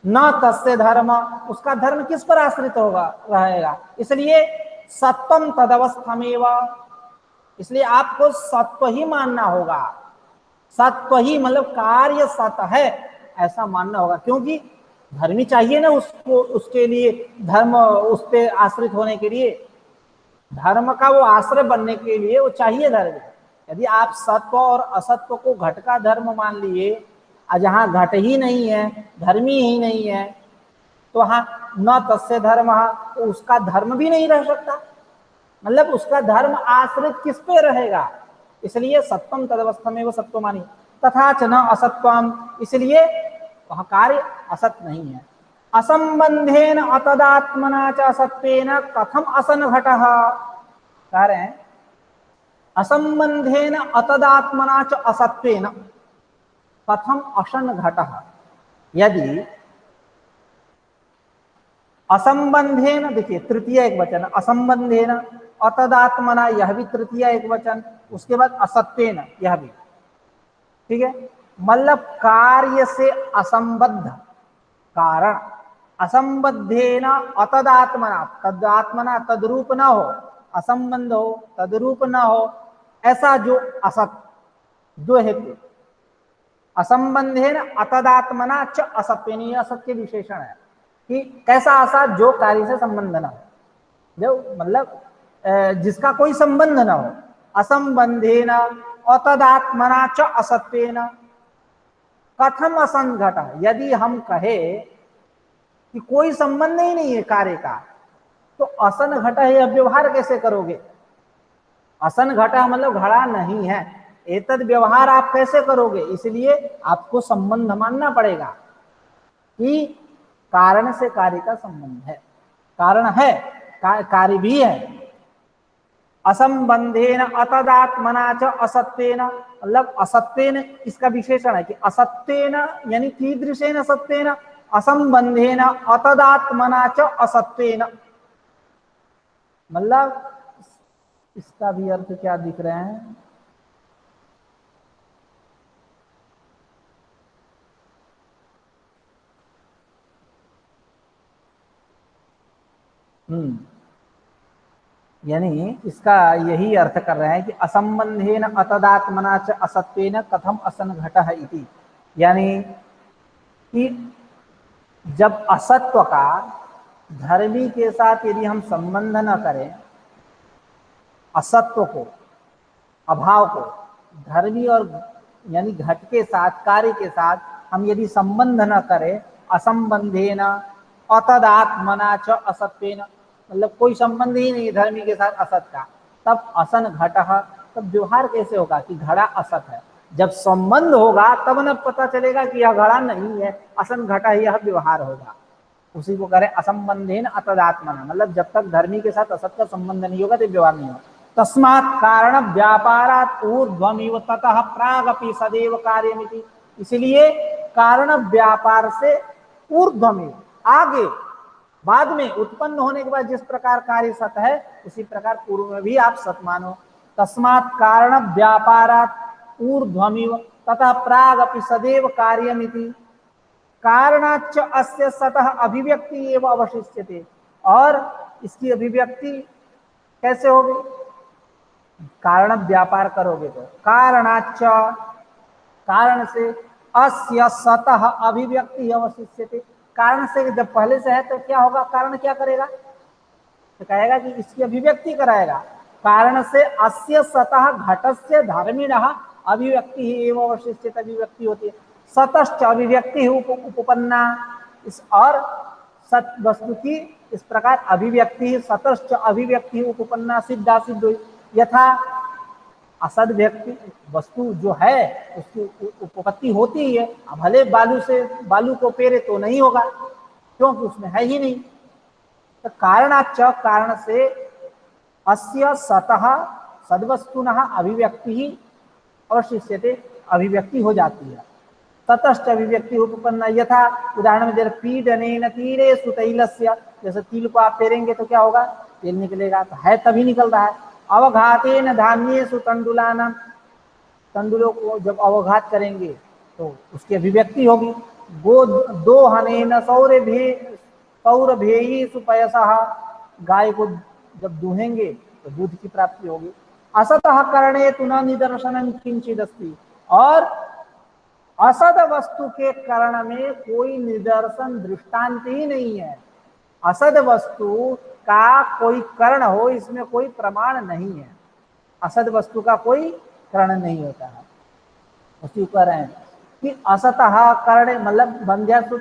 न तस्य धर्म, उसका धर्म किस पर आश्रित होगा, रहेगा? इसलिए सत्वम तदवस्थमेव, इसलिए आपको सत्व ही मानना होगा। सत्व ही मतलब कार्य सत है, ऐसा मानना होगा, क्योंकि धर्मी चाहिए ना उसको, उसके लिए धर्म, उस पे आश्रित होने के लिए, धर्म का वो आश्रय बनने के लिए वो चाहिए धर्म। यदि आप सत्व और असत्व को घट का धर्म मान लिए, और जहां घट ही नहीं है, धर्मी ही नहीं है, तो वहां न तस्य धर्म, तो उसका धर्म भी नहीं रह सकता, मतलब उसका धर्म आश्रित किस पे रहेगा? इसलिए सत्वम तदवस्थमेव सत्व मानी। तथा च न असत्वम, इसलिए वह कार्य असत नहीं है। असंबंधेन अतदात्मना च असत्वेन कथम असन घटः, कह रहे हैं असंबंधेन अतदात्मना च असत्वेन कथम असन घटः। यदि असंबंधेन, देखिए तृतीय एक वचन, असंबंधेन अतदात्मना, यह भी तृतीय एक वचन, उसके बाद असत्वेन, यह भी, ठीक है। मतलब कार्य से असंबद्ध कारण, असंबद्धेन अतदात्मना, तदात्मना तद्रूप न हो, असंबंध हो, तद्रूप न हो, ऐसा जो असत, जो हेतु, असंबंधेन अतदात्मना च असत्वेन, ये असत के विशेषण है कि कैसा असत, जो कार्य से संबंध न हो, जो मतलब जिसका कोई संबंध न हो। असंबंधेन अतदात्मना च असत्वेन कथम असंघट, यदि हम कहे कि कोई संबंध ही नहीं है कार्य का, तो असन घटा यह व्यवहार कैसे करोगे? असन घटा मतलब घड़ा नहीं है, एतद व्यवहार आप कैसे करोगे? इसलिए आपको संबंध मानना पड़ेगा कि कारण से कार्य का संबंध है, कारण है, कार्य भी है। असंबंधेन अतदात्मना च असत्वेन, मतलब असत्वेन इसका विशेषण है कि असत्वेन यानी कीदृशेन असत्वेन, असंबंधेन अतदात्मना च असत्वेन, मतलब इसका भी अर्थ क्या दिख रहे हैं? यानी इसका यही अर्थ कर रहे हैं कि असंबंधेन अतदात्मना च असत्वेन कथम असन घटः इति, यानी कि जब असत्व का धर्मी के साथ यदि हम संबंध न करें, असत्व को, अभाव को धर्मी और यानी घट के साथ, कार्य के साथ हम यदि संबंध न करें, असंबंधेन अतदात्मना च असत्वेन, मतलब कोई संबंध ही नहीं धर्मी के साथ असत का, तब असन घटः, तब व्यवहार कैसे होगा कि घड़ा असत है? जब संबंध होगा तब न पता चलेगा कि यह घड़ा नहीं है, असन घटा यह व्यवहार होगा। उसी को करें असंबंधेन अतदात्मना, मतलब जब तक धर्मी के साथ असत का संबंध नहीं होगा तो व्यवहार नहीं होगा। तस्मात् कारण व्यापारात् ऊर्ध्वमिव ततः प्रागपि सदैव कार्यमिति, इसलिए कारण व्यापार से ऊर्ध्वमिव, आगे बाद में उत्पन्न होने के बाद जिस प्रकार कार्य सत है, उसी प्रकार पूर्व में भी आप सत मानो। तस्मात् कारण व्यापारात् ऊर्ध्वमिव तथा प्रागपि सदैव कार्यमिति, कारणाच्च अस्य सतः अभिव्यक्ति एव अवशिष्यते, और इसकी अभिव्यक्ति कैसे होगी? कारण व्यापार करोगे तो कारणाच्च, कारण से, अस्य सतः अभिव्यक्ति अवशिष्यते, कारण से जब पहले से है तो क्या होगा? कारण क्या करेगा? तो कहेगा कि इसकी अभिव्यक्ति कराएगा। कारण से अस्य सतः घटस्य धर्मिणः अभिव्यक्ति ही एवं अवशिष्यत, अभिव्यक्ति होती है। सतश्च अभिव्यक्ति उपपन्ना, इस और सत वस्तु की इस प्रकार अभिव्यक्ति, सतश्च अभिव्यक्ति उपपन्ना सिद्धा सिद्ध हुई। यथा असद व्यक्ति वस्तु जो है उसकी उपपत्ति होती ही है, भले बालू से, बालू को पेरे तो नहीं होगा क्योंकि उसमें है ही नहीं। तो कारणाच्च, कारण से, अस्य सतः सद्वस्तुनः अभिव्यक्ति ही अवशिष्यते, अभिव्यक्ति हो जाती है। ततश्च अभिव्यक्ति उपपन्ना, यथा उदाहरण में दे रहे पीडनेन तीरेषु तैलस्य, जैसे तिल को आप पेरेंगे तो क्या होगा? तेल निकलेगा, तो है तभी निकल रहा है। अवघातेन धान्येषु तंडुलानां, तंडुलों को जब अवघात करेंगे तो उसकी अभिव्यक्ति होगी। गो दोहनेन सौरभेयेषु पयसः, गाय को जब दूहेंगे तो दूध की प्राप्ति होगी। असतः करणे तु न निदर्शनं किंचिदस्ति, और असद वस्तु के कर्ण में कोई निदर्शन, दृष्टांत ही नहीं है। असद वस्तु का कोई कर्ण हो, इसमें कोई प्रमाण नहीं है। असद वस्तु का कोई कर्ण नहीं होता है। उसी कह रहे हैं कि असतः कर्ण मतलब बंध्यासु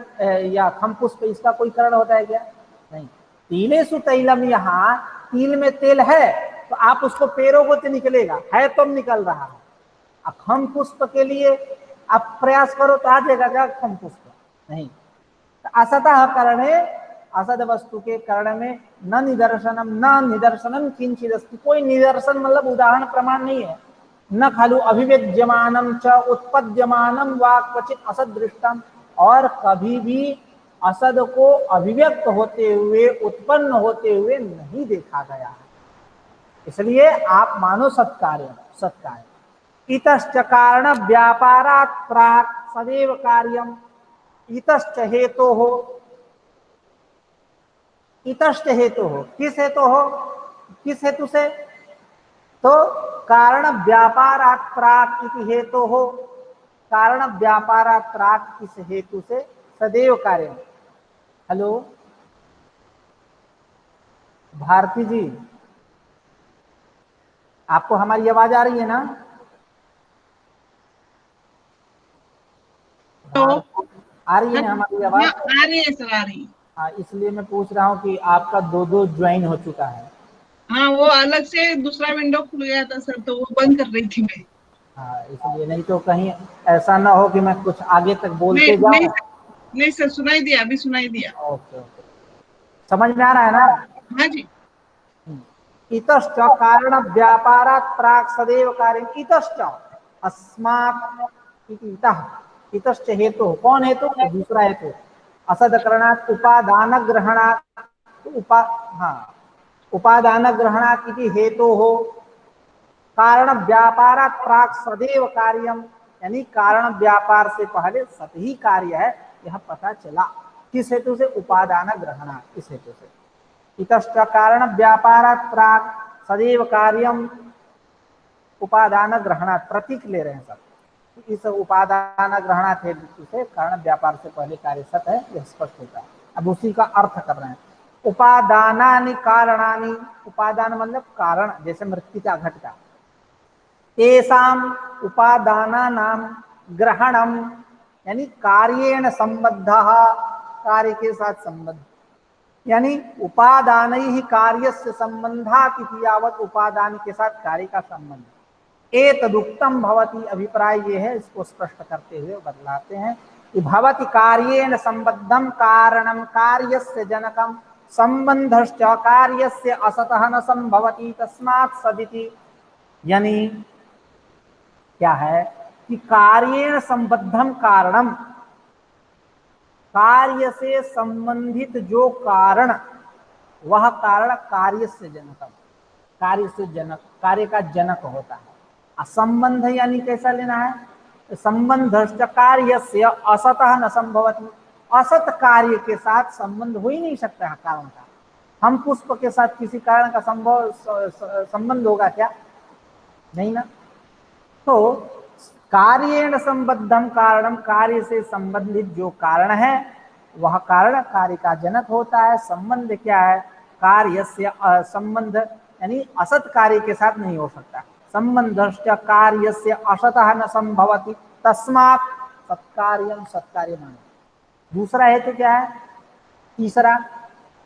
या खम पुष्प, इसका कोई कर्ण होता है क्या? नहीं। तिलेषु तैलम, यहाँ तिल में तेल है तो आप उसको पेरोगे तो निकलेगा, है तो निकल रहा है। खम पुष्प के लिए आप प्रयास करो तो आ जाएगा क्या खम पुष्प? नहीं। असतः करणे, असद वस्तु के कर्ण में न निदर्शनम, न निदर्शनम किंचित अस्ति, कोई निदर्शन मतलब उदाहरण प्रमाण नहीं है। न खलु अभिव्यज्यमानम च उत्पद्यमानम वा क्वचित असद दृष्टम, और कभी भी असद को अभिव्यक्त होते हुए, उत्पन्न होते हुए नहीं देखा गया है। इसलिए आप मानो सत्कार्य, सत्कार्य। इतश्च कारण व्यापारात् प्राक् सदैव कार्यम, इतश्च हेतु हो, इतश्च हेतु हो, किस हेतु हो, किस हेतु से? तो कारण व्यापारात् प्राक् इति हेतु हो, कारण व्यापारात् प्राक् इस हेतु से सदैव कार्य। हेलो भारती जी, आपको हमारी आवाज आ रही है ना? तो आ रही है ना हमारी आवाज? आ रही है सर, आ रही है। हाँ, इसलिए मैं पूछ रहा हूँ कि आपका दो दो ज्वाइन हो चुका है। हाँ, वो अलग से दूसरा विंडो खुल गया था सर, तो वो बंद कर रही थी मैं। हाँ, इसलिए, नहीं तो कहीं ऐसा ना हो कि मैं कुछ आगे तक बोलते नहीं नहीं जाऊं। सर, नहीं सर, सुनाई दिया, अभी सुनाई दिया। ओके ओके, समझ में आ रहा है ना? हाँ जी। इतश्च कारण व्यापारात् प्राक् सदैव कार्य, इतश्च अस्मात् इति इतः, इतश्च हेतु, कौन हेतु? दूसरा हेतु। असदकरणात् उपादान ग्रहणात्, हाँ, उपादान ग्रहणात् इति हेतु हो, कारण व्यापारात् प्राक् सदैव कार्यम, यानी कारण व्यापार से पहले सत ही कार्य है, यह पता चला। किस हेतु से? उपादान ग्रहणात्, इस हेतु से। इतश्च कारण व्यापारात् प्राक् सदैव कार्यम, उपादान ग्रहणात्, प्रतीक ले रहे हैं सब। इस उपादान ग्रहणात् हेतु से कारण व्यापार से पहले कार्य सत है, यह स्पष्ट होता है। अब उसी का अर्थ कर रहे हैं। उपादानानि कारणानि, उपादान मतलब कारण, जैसे मृत्तिका घट का। तेषाम उपादानानां ग्रहणम, यानी कार्येण संबद्धः, कार्य के साथ संबद्ध, यानी उपादान ही कार्य से संबंधात इति यावत, उपादान के साथ कार्य का संबंध। एतदुक्तम भवति, अभिप्राय ये है, इसको स्पष्ट करते हुए बदलाते हैं कि भवति कार्येण संबद्धम कारणम कार्यस्य जनकम संबंधश्च कार्यस्य असतः न संभवति तस्मात् सदिति, यानी क्या है कि कार्येण संबद्धम कारणम, कार्य से संबंधित जो कारण, वह कारण कार्य से जनकम, कार्य से जनक, कार्य का जनक होता है। असंबंध यानी कैसा लेना है? संबंध कार्य से असतः न संभवति, असत कार्य के साथ संबंध हो ही नहीं सकता है कारण का। हम पुष्प के साथ किसी कारण का संबंध होगा क्या? नहीं ना। तो कार्येण संबद्धम कारणम, कार्य से संबंधित जो कारण है वह कारण कार्य का जनक होता है। संबंध क्या है? कार्य से संबंध, यानी असत कार्य के साथ नहीं हो सकता। संबंधश्च कार्य से असतः न संभवति तस्मात् सत्कार्यम, सत्कार्य माने। दूसरा हेतु क्या है? तीसरा,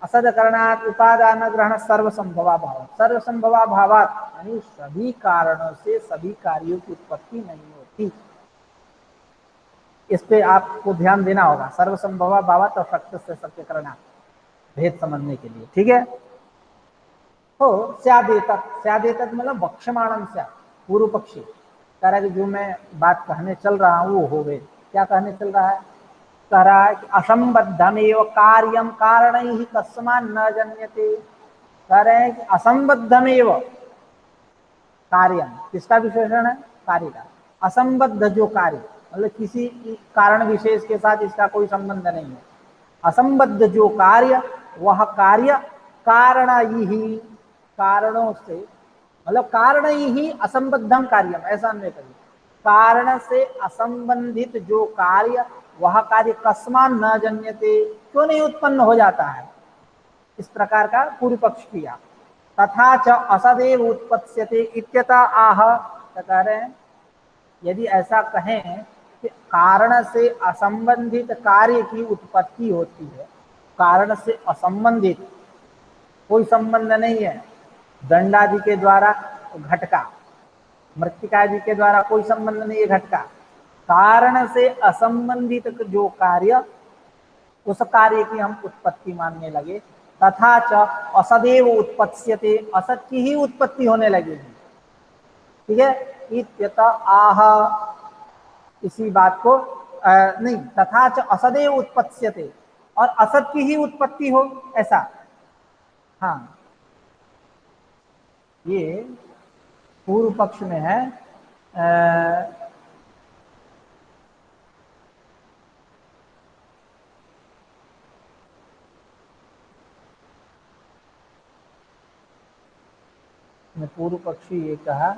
असद करणात् उपादान ग्रहण सर्वसंभवा भाव, सर्वसंभवा भावात, यानी सभी कारणों से सभी कार्यों की उत्पत्ति नहीं होती। इस पे आपको ध्यान देना होगा। सर्वसंभवा भावात और सत्य से सत्य करना, भेद समझने के लिए, ठीक है। तो स्यादेतत्, स्यादेतत् मतलब वक्ष्यमाणम स्यात्, पूर्व पक्षी कह रहा है कि जो मैं बात कहने चल रहा हूँ वो हो गए। क्या कहने चल रहा है? कह रहा है कि असंबद्धमेव कार्यम कारणैः कस्मात् न जन्यते। कह रहे हैं कि असंबद्धमेव कार्यम, किसका विशेषण है? कार्य का। असंबद्ध जो कार्य, मतलब किसी कारण विशेष के साथ इसका कोई संबंध नहीं है। असंबद्ध जो कार्य, वह कार्य कारण ही, कारणों से, मतलब कारण ही असंबद्धम कार्यम, ऐसा अन्वय करिए। कारण से असंबंधित जो कार्य, वह कार्य कस्मात् न जन्यते, क्यों नहीं उत्पन्न हो जाता है? इस प्रकार का पूर्व पक्ष किया। तथा च असदेव उत्पत्स्यते इत्यतः आह, तो कह रहे हैं यदि ऐसा कहें कि कारण से असंबंधित कार्य की उत्पत्ति होती है, कारण से असंबंधित, कोई संबंध नहीं है, दंडादि के द्वारा घट का, मृत्तिका जी के द्वारा कोई संबंध नहीं है घट का, कारण से असंबंधित जो कार्य, उस कार्य की हम उत्पत्ति मानने लगे। तथा च असदेव उत्पत्स्यते, असत की ही उत्पत्ति होने लगेगी। ठीक है, इत्यत आह, इसी बात को नहीं, तथा च असदेव उत्पत्स्यते, और असत की ही उत्पत्ति हो, ऐसा। हाँ, ये पूर्व पक्ष में है। पूर्व पक्षी ये कहा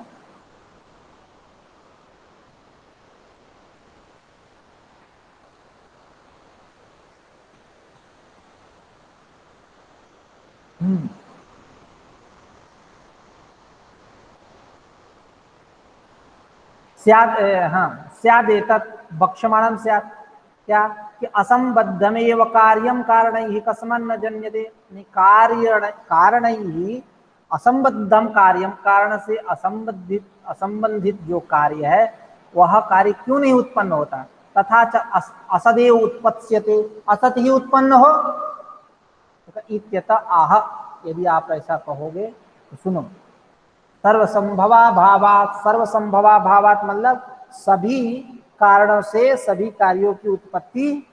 स्याद, हाँ, स्यादेतत् बक्ष्यमाणं स्यात्, क्या कि असंबद्धमेव कार्यम कारणैः कस्मन् न जन्यते। कारणैः असंबद्धम कार्यम, कारण से असंबंधित जो कार्य है वह कार्य क्यों नहीं उत्पन्न होता। तथा च असदेव उत्पत्स्यते, असत ही उत्पन्न हो। इत्यत आह, यदि आप ऐसा कहोगे तो सुनो, सर्वसंभवा भावात, सर्वसंभवा भावात मतलब सभी कारणों से सभी कार्यों की उत्पत्ति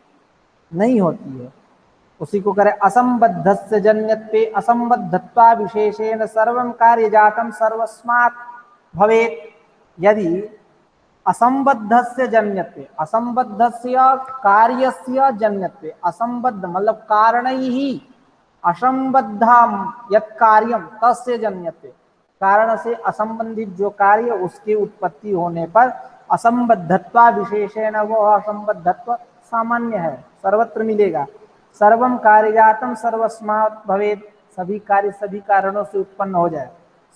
नहीं होती है। उसी को करें असंबद्धस्य जन्यत्वे असंबद्धत्वा विशेषेण सर्वं कार्य जातम सर्वस्मात् भवेत्। यदि असंबद्धस्य जन्यत्वे, असंबद्धस्य कार्यस्य जन्यत्वे, असंबद्ध मतलब कारणैः, असंबद्धम यत् कार्यम तस्य जन्यत्वे, कारण से असंबंधित जो कार्य उसकी उत्पत्ति होने पर असंबद्धत्वा विशेषेण, वो असंबद्धत्व सामान्य है, सर्वत्र मिलेगा। सर्वम कार्यजातम सर्वस्मात् भवेत्, सभी कार्य सभी कारणों से उत्पन्न हो जाए।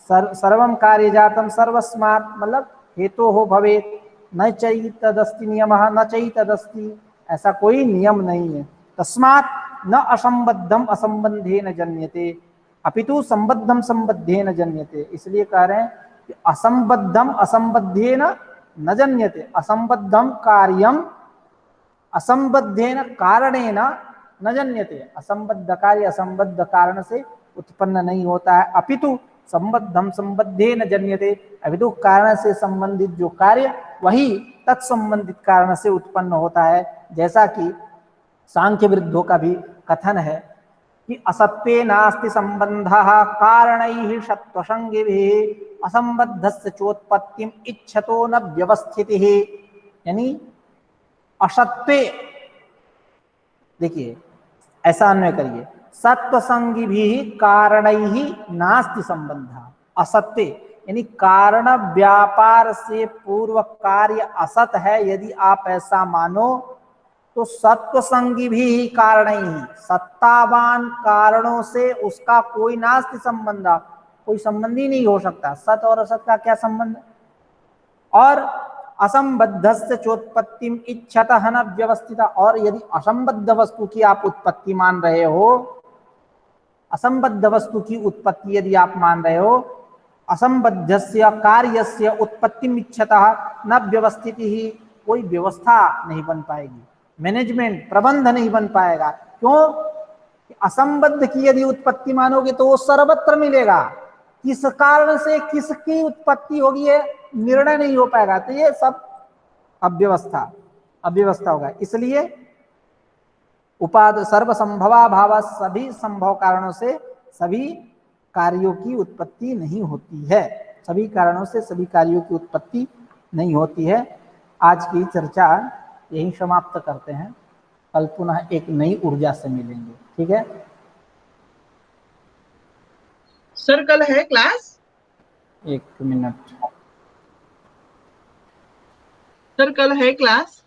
सर्वम कार्यजातम सर्वस्मात् मतलब हेतु हो भवेत्, न चैत तदस्ति नियमः, न चैत तदस्ति, ऐसा कोई नियम नहीं है। तस्मात् न असंबद्धम असंबंधेन जन्यते अपितु संबद्धम संबद्धेन जन्यते। इसलिए कह रहे हैं कि असंबद्धम असंबद्धेन न जन्यते, असंबद्धम कार्यम असंबद्धेन कारणेन न जन्यते, असंबद्ध कार्य असंबद्ध कारण से उत्पन्न नहीं होता है। अपितु संबद्धम संबद्धेन जन्यते, अपितु कारण से संबंधित जो कार्य वही तत्संबंधित कारण से उत्पन्न होता है। जैसा कि सांख्य विरुद्धों का भी कथन है कि असत्वे नास्ति संबंधः कारणैः सत्वसंगिभिः असंबद्धस्य चोत्पत्तिम इच्छतो न व्यवस्थितिः। यानी असत्वे, देखिए ऐसा अन्वय करिए, सत्वसंगी भी कारणैः नास्ति संबंधः। असत्य यानी कारण व्यापार से पूर्व कार्य असत है, यदि आप ऐसा मानो तो सत्वसंगी भी कारण ही, सत्तावान कारणों से उसका कोई नास्ति संबंध, कोई संबंध ही नहीं हो सकता। सत और असत का क्या संबंध। और असंबद्धस्य चोत्पत्तिम इच्छतः न व्यवस्थिता, और यदि असंबद्ध वस्तु की आप उत्पत्ति मान रहे हो, असंबद्ध वस्तु की उत्पत्ति यदि आप मान रहे हो, असंबद्धस्य कार्यस्य उत्पत्तिम इच्छतः न व्यवस्थिति ही, कोई व्यवस्था नहीं बन पाएगी, मैनेजमेंट प्रबंध नहीं बन पाएगा। क्यों? असंबद्ध की यदि उत्पत्ति मानोगे तो वो सर्वत्र मिलेगा, किस कारण से किसकी उत्पत्ति होगी ये निर्णय नहीं हो पाएगा, तो ये सब अव्यवस्था होगा। इसलिए उपाद सर्वसंभवा भाव, सभी संभव कारणों से सभी कार्यों की उत्पत्ति नहीं होती है, सभी कारणों से सभी कार्यों की उत्पत्ति नहीं होती है। आज की चर्चा यही समाप्त करते हैं, कल पुनः एक नई ऊर्जा से मिलेंगे। ठीक है सर, कल है क्लास? एक मिनट सर, कल है क्लास?